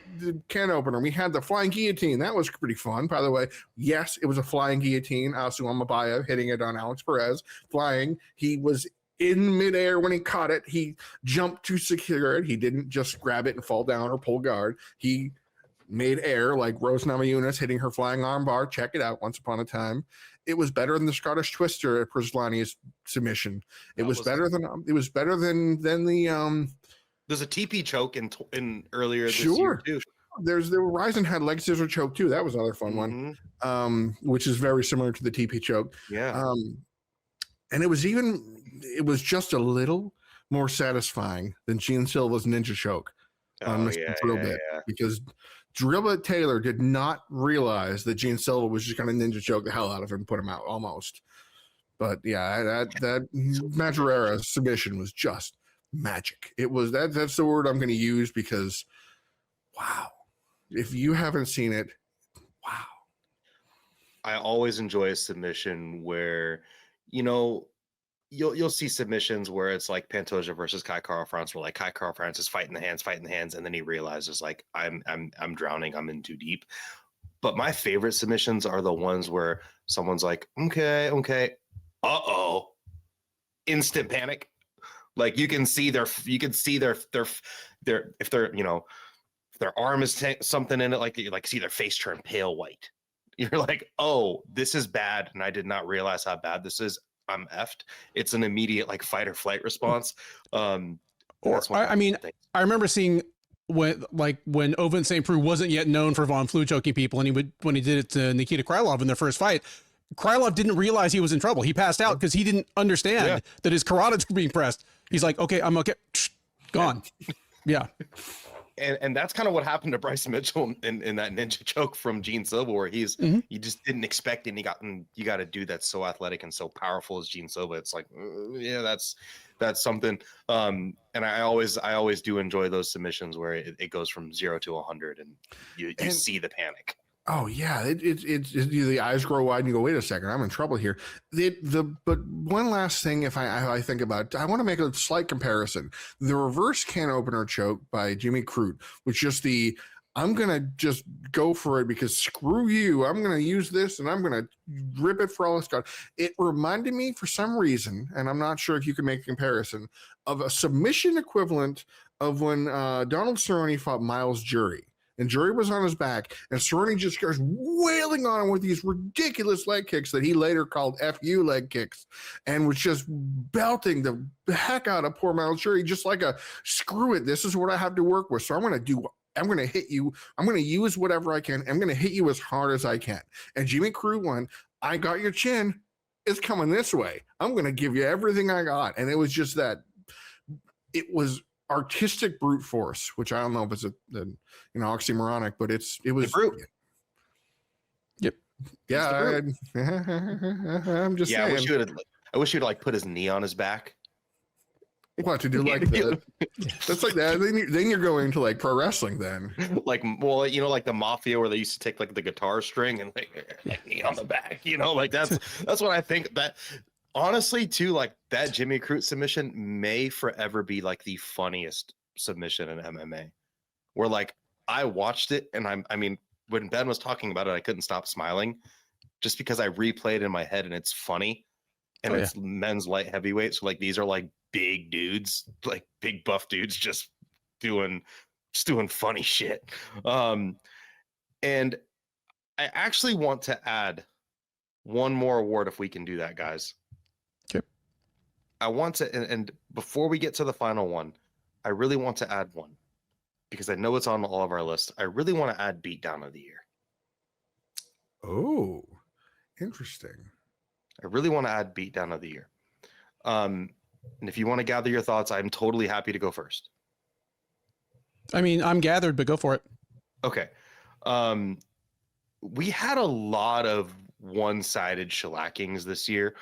can opener. We had the flying guillotine. That was pretty fun, by the way. Yes, it was a flying guillotine. Asu Amabaya hitting it on Alex Perez, flying. He was in midair when he caught it. He jumped to secure it. He didn't just grab it and fall down or pull guard. He made air like Rose Namajunas hitting her flying armbar. Check it out. Once upon a time. It was better than the Scottish Twister at Prasrani's submission. It was better than the There's a TP choke in earlier this year too. There's the Ryzen had leg scissor choke too. That was another fun one, which is very similar to the TP choke. Yeah. And it was just a little more satisfying than Gene Silva's ninja choke on Mr. Drillbit, because Drillbit Taylor did not realize that Gene Silva was just going to ninja choke the hell out of him and put him out almost. But yeah, that Madureira submission was just magic. It was that's the word I'm going to use because wow, if you haven't seen it, wow. I always enjoy a submission where, you know, you'll see submissions where it's like Pantoja versus Kai Kara France, where like Kai Kara France is fighting the hands, and then he realizes like I'm drowning, I'm in too deep. But my favorite submissions are the ones where someone's like, okay, instant panic. Like you can see their if they're, you know, if their arm is something in it, like you like see their face turn pale white. You're like, oh, this is bad, and I did not realize how bad this is. I'm effed. It's an immediate like fight or flight response. Or I mean, I remember seeing when Ovince St. Preux wasn't yet known for Von Flue choking people, and when he did it to Nikita Krylov in their first fight, Krylov didn't realize he was in trouble. He passed out because he didn't understand that his carotids were being pressed. He's like, okay, I'm okay. Gone. Yeah. And that's kind of what happened to Bryce Mitchell in that ninja choke from Gene Silva, where he just didn't expect it. And you got a dude that's so athletic and so powerful as Gene Silva. It's like, yeah, that's something. And I always do enjoy those submissions where it goes from 0 to 100 and you see the panic. Oh yeah, it's the eyes grow wide and you go, wait a second, I'm in trouble here. But one last thing, if I think about it, I want to make a slight comparison. The reverse can opener choke by Jimmy Crute, which just I'm gonna just go for it because screw you. I'm gonna use this and I'm gonna rip it for all it's got. It reminded me for some reason, and I'm not sure if you can make a comparison, of a submission equivalent of when Donald Cerrone fought Miles Jury. And Jury was on his back, and Cerrone just goes wailing on him with these ridiculous leg kicks that he later called FU leg kicks, and was just belting the heck out of poor Miles Jury, just like a screw it. This is what I have to work with, so I'm going to hit you. I'm going to use whatever I can. I'm going to hit you as hard as I can. And Jimmy Crute won. I got your chin. It's coming this way. I'm going to give you everything I got. And it was just that. It was artistic brute force, which I don't know if it's oxymoronic, but it was the brute. Yep. Yeah. I'm just saying. I wish you'd like put his knee on his back. What to do like that? That's like that. Then you're going to like pro wrestling then. Like, well, you know, like the Mafia where they used to take like the guitar string and like knee on the back, you know, like that's what I think. That honestly too, like that Jimmy Crute submission may forever be like the funniest submission in MMA, where like I watched it and I mean, when Ben was talking about it, I couldn't stop smiling just because I replayed in my head and it's funny. And it's men's light heavyweight. So like, these are like big dudes, like big buff dudes, just doing funny shit. And I actually want to add one more award if we can do that, guys. Okay. I want to, and before we get to the final one, I really want to add one because I know it's on all of our lists. I really want to add Beatdown of the Year. Oh, interesting. I really want to add Beatdown of the Year. And if you want to gather your thoughts, I'm totally happy to go first. I mean, I'm gathered, but go for it. Okay. We had a lot of one-sided shellackings this year.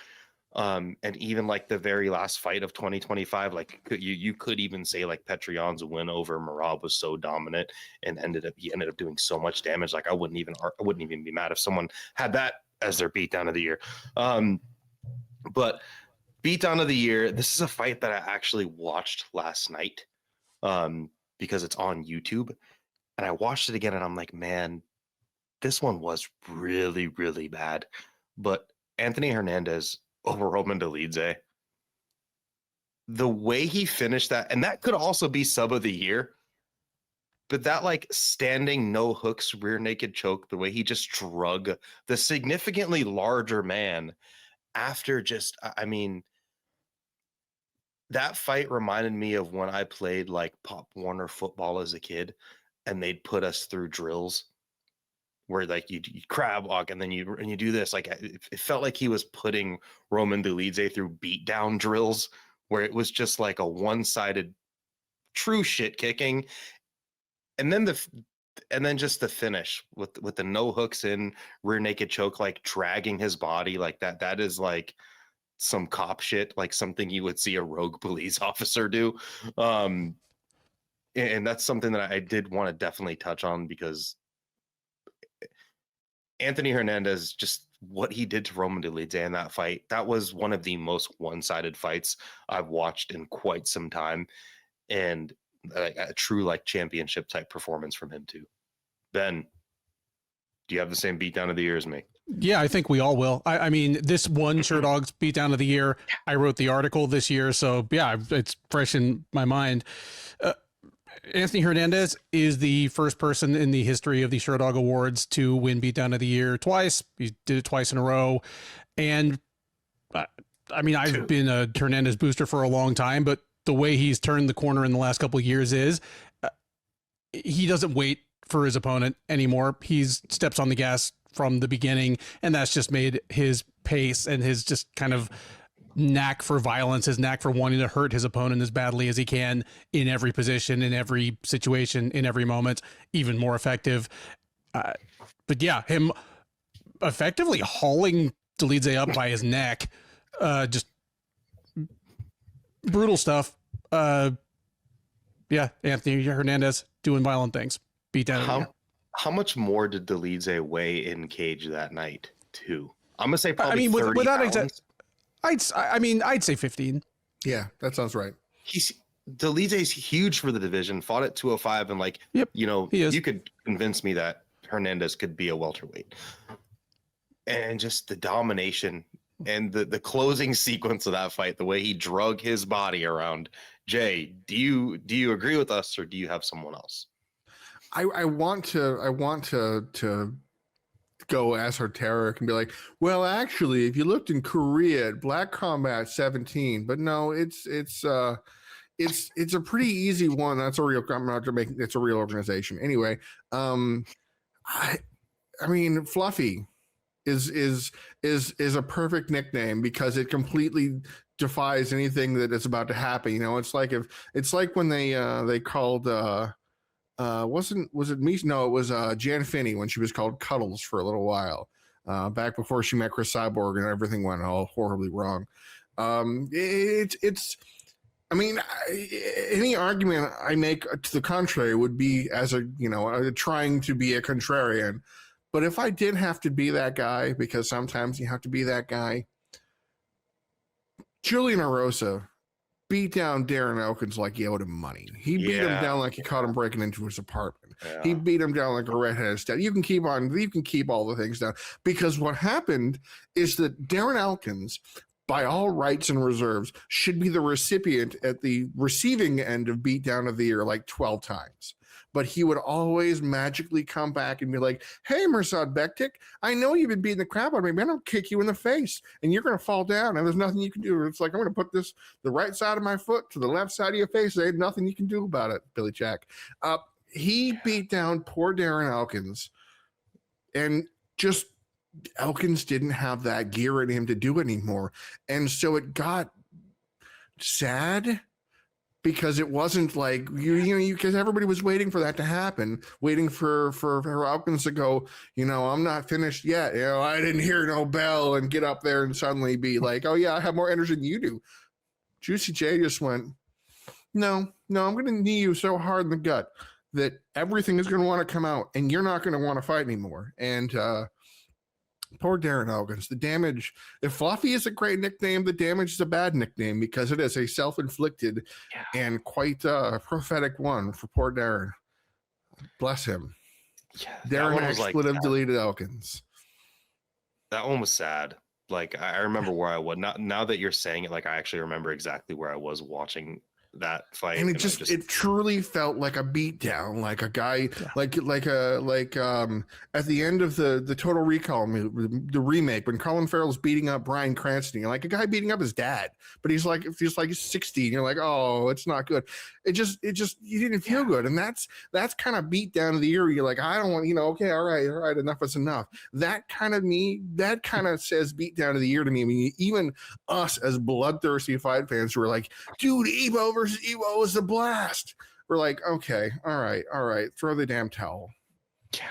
And even like the very last fight of 2025, like you could even say like Petrion's win over Merab was so dominant and he ended up doing so much damage. Like I wouldn't even be mad if someone had that as their Beatdown of the Year. But Beatdown of the Year, this is a fight that I actually watched last night because it's on YouTube. And I watched it again and I'm like, man, this one was really, really bad. But Anthony Hernandez over Roman Dolidze, the way he finished that, and that could also be sub of the year, but that like standing no hooks rear naked choke, the way he just drug the significantly larger man after just, I mean, that fight reminded me of when I played like Pop Warner football as a kid and they'd put us through drills where like you crab walk and then you do this. Like it felt like he was putting Roman Dolidze through beatdown drills where it was just like a one-sided true shit kicking. And then just the finish with the no hooks in rear naked choke, like dragging his body like that. That is like, some cop shit, like something you would see a rogue police officer do. And that's something that I did want to definitely touch on, because Anthony Hernandez, just what he did to Roman Dolidze in that fight, that was one of the most one-sided fights I've watched in quite some time, and a true like championship type performance from him too. Ben, do you have the same beatdown of the year as me? Yeah, I think we all will. I mean, this one Sherdog's beatdown of the year. I wrote the article this year, so yeah, it's fresh in my mind. Anthony Hernandez is the first person in the history of the Sherdog Awards to win beatdown of the year twice. He did it twice in a row. And I mean, I've been a Hernandez booster for a long time, but the way he's turned the corner in the last couple of years is he doesn't wait for his opponent anymore. He steps on the gas from the beginning, and that's just made his pace and his just kind of knack for violence, his knack for wanting to hurt his opponent as badly as he can in every position, in every situation, in every moment, even more effective. But yeah, him effectively hauling Dolidze up by his neck, just brutal stuff. Yeah, Anthony Hernandez doing violent things. Beat down. How much more did Dolidze weigh in cage that night too? I'm gonna say probably. I mean, 30 without pounds. I'd say 15. Yeah, that sounds right. Dolidze's huge for the division. Fought at 205, and like, yep, you could convince me that Hernandez could be a welterweight. And just the domination and the closing sequence of that fight, the way he drug his body around. Jay, do you agree with us, or do you have someone else? I want to go esoteric and be like, well, actually, if you looked in Korea at Black Combat 17, but no, it's a pretty easy one. That's a real. I'm not to make it's a real organization anyway. I mean, Fluffy is a perfect nickname because it completely defies anything that is about to happen. You know, it's like when they called. Was it me? No, it was Jan Finney when she was called Cuddles for a little while, back before she met Chris Cyborg and everything went all horribly wrong. I mean, any argument I make to the contrary would be as trying to be a contrarian. But if I did have to be that guy, because sometimes you have to be that guy, Julian Erosa beat down Darren Elkins like he owed him money. He beat him down like he caught him breaking into his apartment. Yeah. He beat him down like a redheaded step. You can keep all the things down, because what happened is that Darren Elkins, by all rights and reserves, should be the recipient at the receiving end of beatdown of the year like 12 times. But he would always magically come back and be like, hey, Mirsad Bektik, I know you've been beating the crap out of me, man. I'll kick you in the face and you're going to fall down and there's nothing you can do. It's like, I'm going to put the right side of my foot to the left side of your face. There ain't nothing you can do about it, Billy Jack. He beat down poor Darren Elkins, and just Elkins didn't have that gear in him to do anymore. And so it got sad, because it wasn't like because everybody was waiting for that to happen, waiting for Elkins to go, I'm not finished yet. I didn't hear no bell, and get up there and suddenly be like, oh yeah, I have more energy than you do. Juicy J just went, no, I'm going to knee you so hard in the gut that everything is going to want to come out, and you're not going to want to fight anymore. And poor Darren Elkins. The damage, if Fluffy is a great nickname, the damage is a bad nickname, because it is a self-inflicted and quite prophetic one for poor Darren. Bless him. Yeah, Darren expletive deleted Elkins. That one was sad. Like, I remember where I was. Now that you're saying it, like, I actually remember exactly where I was watching that fight, and it truly felt like a beatdown, like a guy, like at the end of the Total Recall movie, the remake, when Colin Farrell's beating up Bryan Cranston, like a guy beating up his dad, but he's like 60, and you're like, oh, it's not good. It just you didn't feel good, and that's kind of beatdown of the year. You're like, I don't want, okay, all right, enough is enough. That kind of says beatdown of the year to me. I mean, even us as bloodthirsty fight fans who are like, dude, Evo versus Evo was a blast. We're like, okay, all right, throw the damn towel.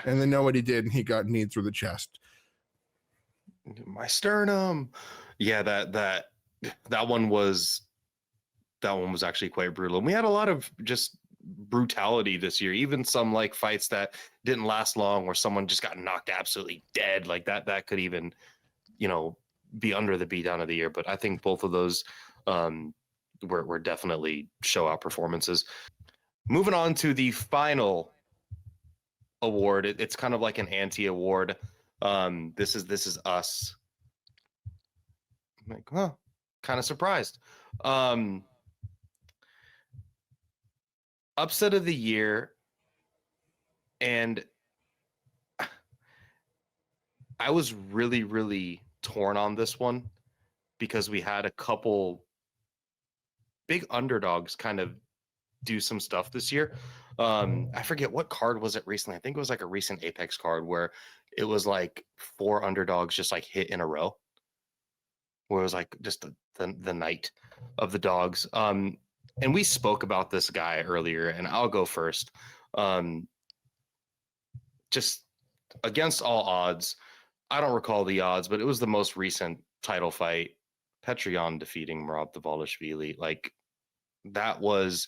And then nobody did, and he got kneed through the chest. My sternum. Yeah, that that one was actually quite brutal. And we had a lot of just brutality this year, even some like fights that didn't last long where someone just got knocked absolutely dead. Like that could even, be under the beatdown of the year. But I think both of those were definitely show out performances. Moving on to the final award. It's kind of like an anti-award. This is us. I'm like, huh, kind of surprised. Upset of the year, and I was really, really torn on this one because we had a couple big underdogs kind of do some stuff this year. I forget what card was it recently. I think it was like a recent Apex card where it was like 4 underdogs just like hit in a row, where it was like just the night of the dogs. And we spoke about this guy earlier, and I'll go first. Just against all odds, I don't recall the odds, but it was the most recent title fight. Pettry defeating Merab Dvalishvili. Like, that was,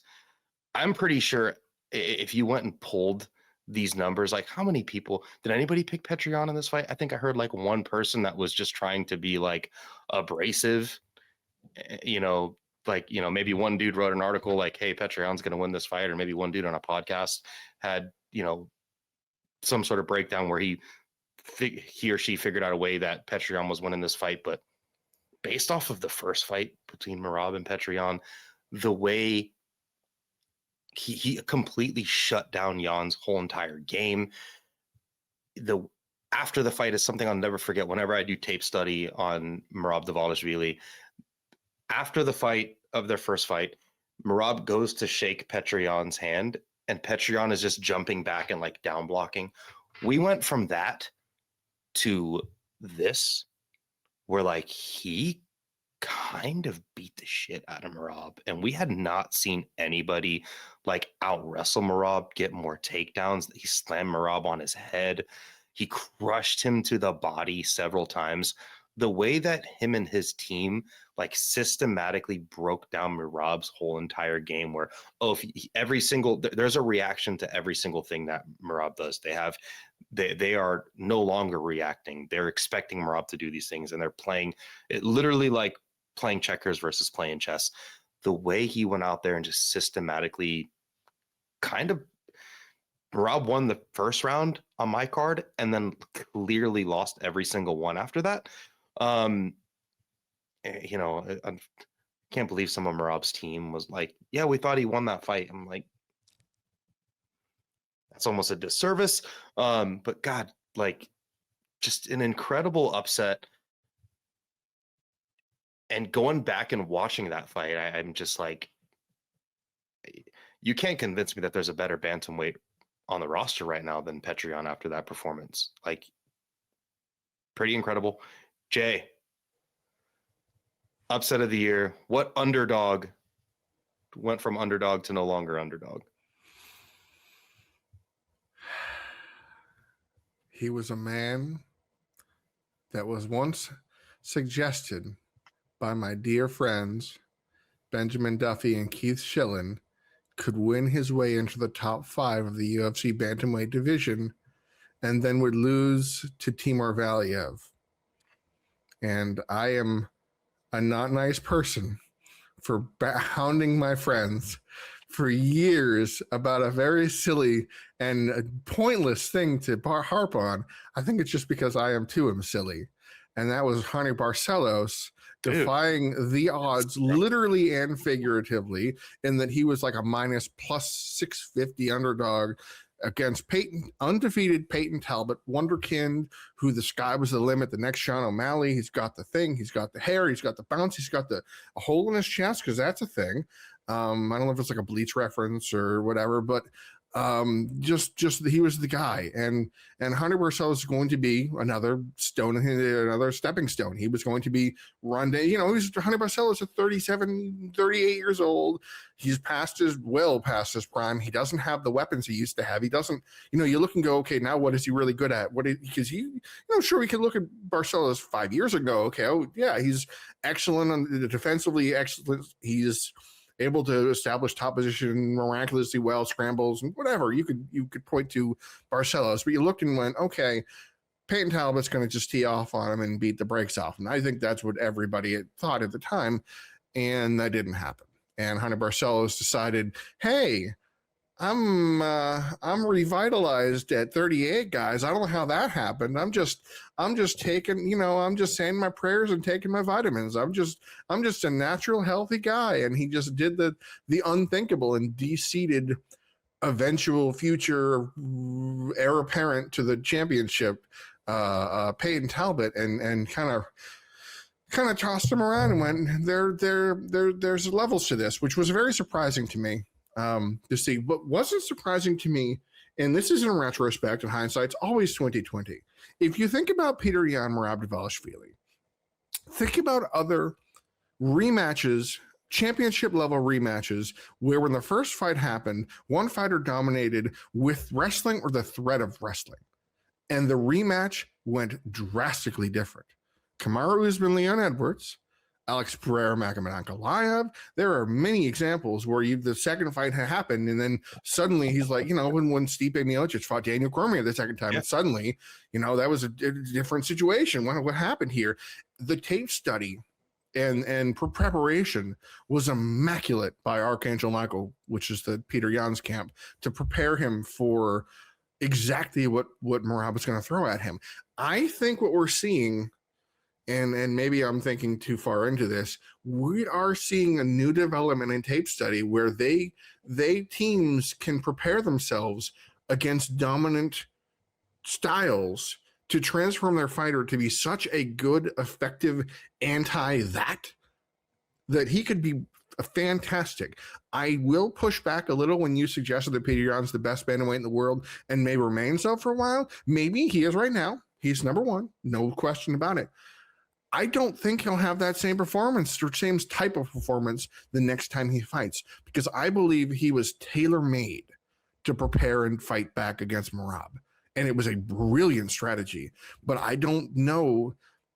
I'm pretty sure if you went and pulled these numbers, like how many people, did anybody pick Pettry in this fight? I think I heard like one person that was just trying to be like abrasive, maybe one dude wrote an article like, hey, Petrion's going to win this fight. Or maybe one dude on a podcast had, some sort of breakdown where he or she figured out a way that Pettry was winning this fight. But based off of the first fight between Merab and Pettry, the way he completely shut down Jan's whole entire game. After the fight is something I'll never forget. Whenever I do tape study on Merab Dvalishvili, after the fight of their first fight, Merab goes to shake Petrion's hand, and Pettry is just jumping back and like down blocking. We went from that to this, where like he kind of beat the shit out of Merab, and we had not seen anybody like out wrestle Merab, get more takedowns. He slammed Merab on his head. He crushed him to the body several times. The way that him and his team like systematically broke down Merab's whole entire game, where there's a reaction to every single thing that Merab does. They are no longer reacting. They're expecting Merab to do these things, and they're playing it literally like playing checkers versus playing chess. The way he went out there and just systematically Merab won the first round on my card and then clearly lost every single one after that. I can't believe some of Merab's team was like, yeah, we thought he won that fight. I'm like, that's almost a disservice. But God, like, just an incredible upset. And going back and watching that fight, I'm just like, you can't convince me that there's a better bantamweight on the roster right now than Pettry after that performance. Like, pretty incredible. Jay, upset of the year. What underdog went from underdog to no longer underdog? He was a man that was once suggested by my dear friends Benjamin Duffy and Keith Schillen could win his way into the top 5 of the UFC bantamweight division, and then would lose to Timur Valiev. And I am a not nice person for hounding my friends for years about a very silly and pointless thing to harp on. I think it's just because I am too silly. And that was Hany Barcelos defying the odds, literally and figuratively, in that he was like a minus plus 650 underdog against undefeated Peyton Talbot, wonderkind, who the sky was the limit, the next Sean O'Malley. He's got the thing, he's got the hair, he's got the bounce, he's got a hole in his chest, because that's a thing. I don't know if it's like a Bleach reference or whatever, but Just he was the guy, and Hunter Barcelo is going to be another stepping stone. He was going to be run down. Hunter Barcelo is 37, 38 years old. He's past his prime. He doesn't have the weapons he used to have. He doesn't, you look and go, okay, now what is he really good at? Because sure, we can look at Barcelo's 5 years ago. Okay, oh yeah, he's excellent on the defensively excellent. He's able to establish top position miraculously well, scrambles and whatever. You could point to Barcelos, but you looked and went, okay, Peyton Talbot's going to just tee off on him and beat the brakes off. And I think that's what everybody had thought at the time, and that didn't happen. And Hunter Barcelos decided, hey, I'm revitalized at 38, guys. I don't know how that happened. I'm just taking, I'm just saying my prayers and taking my vitamins. I'm just a natural, healthy guy. And he just did the unthinkable and de-seeded eventual future heir apparent to the championship, Peyton Talbot, and kind of tossed him around and went, there's levels to this, which was very surprising to me. To see, but wasn't surprising to me, and this is in retrospect and hindsight, it's always 2020. If you think about Peter Yan Merab-Dvalishvili, think about other rematches, championship level rematches, where when the first fight happened, one fighter dominated with wrestling or the threat of wrestling, and the rematch went drastically different. Kamaru Usman, Leon Edwards, Alex Pereira, Magomed Ankalaev. There are many examples where the second fight had happened, and then suddenly he's like, when Stipe Miocic fought Daniel Cormier the second time, and suddenly, that was a different situation. What happened here? The tape study and preparation was immaculate by Archangel Michael, which is the Peter Yan's camp, to prepare him for exactly what Merab was going to throw at him. I think what we're seeing, and maybe I'm thinking too far into this, we are seeing a new development in tape study where they teams can prepare themselves against dominant styles to transform their fighter to be such a good, effective that he could be fantastic. I will push back a little when you suggested that Peter Yan's the best bantamweight in the world and may remain so for a while. Maybe he is right now. He's number one, no question about it. I don't think he'll have that same performance or same type of performance the next time he fights, because I believe he was tailor-made to prepare and fight back against Merab. And it was a brilliant strategy, but I don't know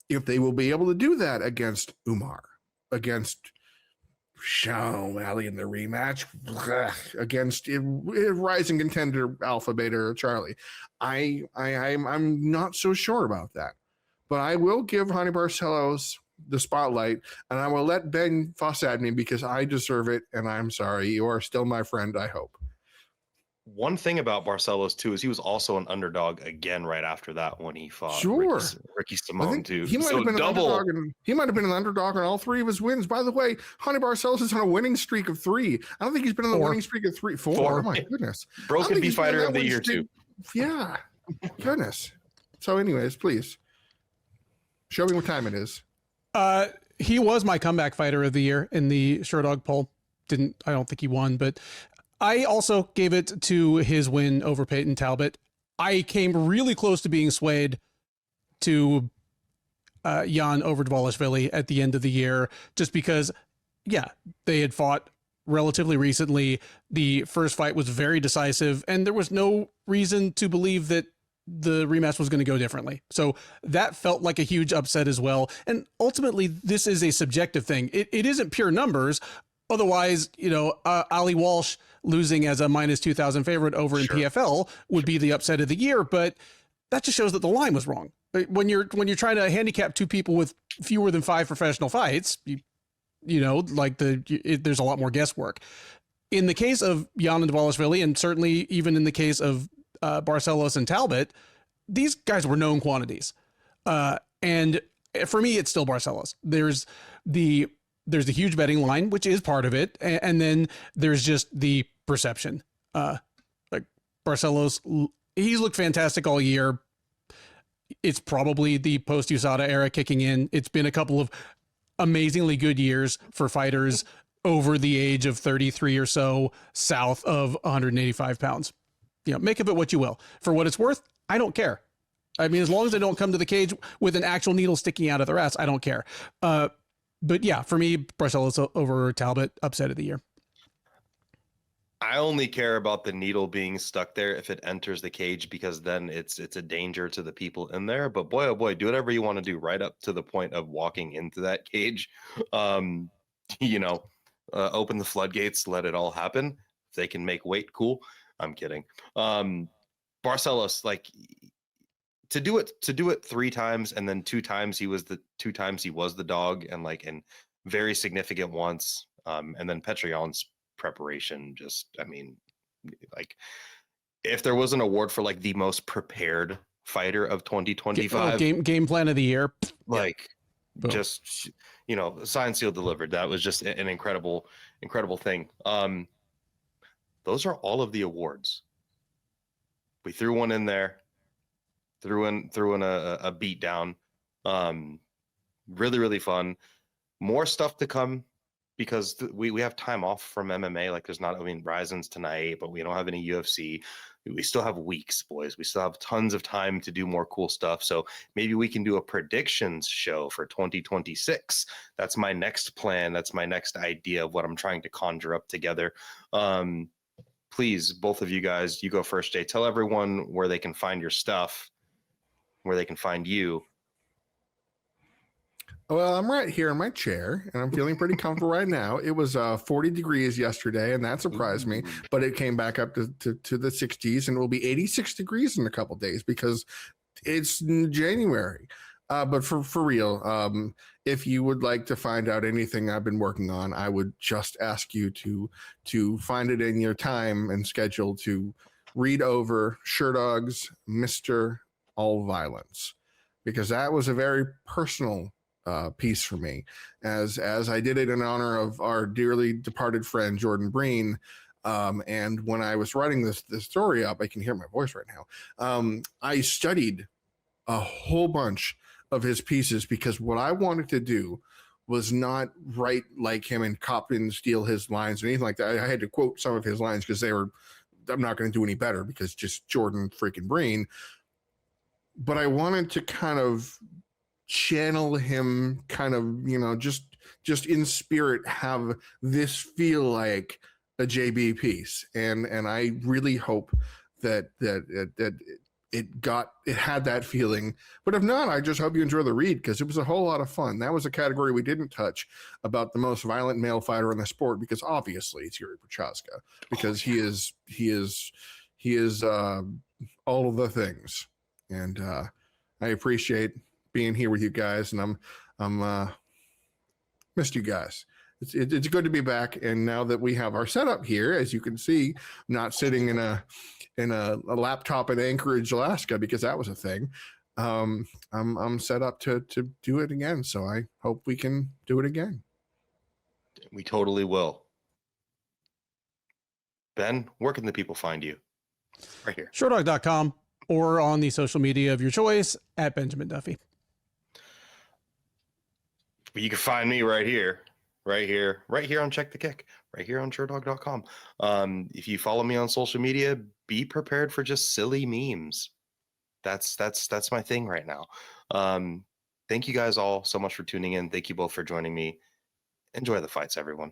if they will be able to do that against Umar, against Sean O'Malley in the rematch, against a rising contender Alpha, Beta, or Charlie. I'm not so sure about that. But I will give Hunter Barcelos the spotlight, and I will let Ben fuss at me because I deserve it, and I'm sorry. You are still my friend, I hope. One thing about Barcelos, too, is he was also an underdog again right after that when he fought Ricky Simon, too. He might have been an underdog in all three of his wins. By the way, Hunter Barcelos is on a winning streak of 3. I don't think he's been on a winning streak of 4. Oh, my goodness. Broken B fighter of the year, too. Yeah. Goodness. So anyways, please. Show me what time it is. He was my comeback fighter of the year in the Sherdog poll. I don't think he won, but I also gave it to his win over Peyton Talbot. I came really close to being swayed to Yan over Dvalishvili at the end of the year, just because, they had fought relatively recently. The first fight was very decisive, and there was no reason to believe that the rematch was going to go differently. So that felt like a huge upset as well. And ultimately, this is a subjective thing. It isn't pure numbers. Otherwise, Ali Walsh losing as a minus 2,000 favorite over in PFL would be the upset of the year. But that just shows that the line was wrong. When you're trying to handicap two people with fewer than 5 professional fights, there's a lot more guesswork. In the case of Yan and Dvalishvili, and certainly even in the case of Barcelos and Talbot, these guys were known quantities. And for me, it's still Barcelos. There's the huge betting line, which is part of it. And then there's just the perception. Like Barcelos, he's looked fantastic all year. It's probably the post USADA era kicking in. It's been a couple of amazingly good years for fighters over the age of 33 or so, south of 185 pounds. make of it what you will. For what it's worth, I don't care. I mean, as long as they don't come to the cage with an actual needle sticking out of their ass, I don't care. But yeah, for me, Brussellis over Talbot, upset of the year. I only care about the needle being stuck there if it enters the cage, because then it's a danger to the people in there. But boy, oh boy, do whatever you want to do right up to the point of walking into that cage. Open the floodgates, let it all happen. If they can make weight, cool. I'm kidding. Barcelos, like, to do it 3 times, and then 2 times he was the dog, and like, and very significant once. And then Pettry's preparation, like, if there was an award for like the most prepared fighter of 2025, game plan of the year, like, just signed, sealed, delivered. That was just an incredible thing. Those are all of the awards. We threw one in there, threw in a beatdown. Really, really fun. More stuff to come, because we have time off from MMA. Like, there's not, Ryzen's tonight, but we don't have any UFC. We still have weeks, boys. We still have tons of time to do more cool stuff. So maybe we can do a predictions show for 2026. That's my next plan. That's my next idea of what I'm trying to conjure up together. Please, both of you guys, you go first, Jay. Tell everyone where they can find your stuff, where they can find you. Well, I'm right here in my chair, and I'm feeling pretty comfortable right now. It was 40 degrees yesterday, and that surprised me, but it came back up to the 60s, and it will be 86 degrees in a couple days because it's January. But for real, if you would like to find out anything I've been working on, I would just ask you to find it in your time and schedule to read over Sherdog's Mr. All Violence, because that was a very personal piece for me, as I did it in honor of our dearly departed friend Jordan Breen. And when I was writing this story up, I can hear my voice right now. I studied a whole bunch of his pieces, because what I wanted to do was not write like him and copy and steal his lines or anything like that. I had to quote some of his lines because I'm not going to do any better, because just Jordan freaking Breen. But I wanted to kind of channel him, kind of, just in spirit, have this feel like a JB piece. And I really hope that it had that feeling. But if not, I just hope you enjoy the read, because it was a whole lot of fun. That was a category we didn't touch, about the most violent male fighter in the sport, because obviously it's Yuri Prochazka, because he is all of the things. And I appreciate being here with you guys, and I'm missed you guys. It's good to be back. And now that we have our setup here, as you can see, I'm not sitting in a laptop in Anchorage, Alaska, because that was a thing. I'm set up to do it again. So I hope we can do it again. We totally will. Ben, where can the people find you? Right here. Sherdog.com, or on the social media of your choice at Benjamin Duffy. You can find me right here on Check the Kick, right here on Sherdog.com. If you follow me on social media, be prepared for just silly memes. That's my thing right now. Thank you guys all so much for tuning in. Thank you both for joining me. Enjoy the fights, everyone.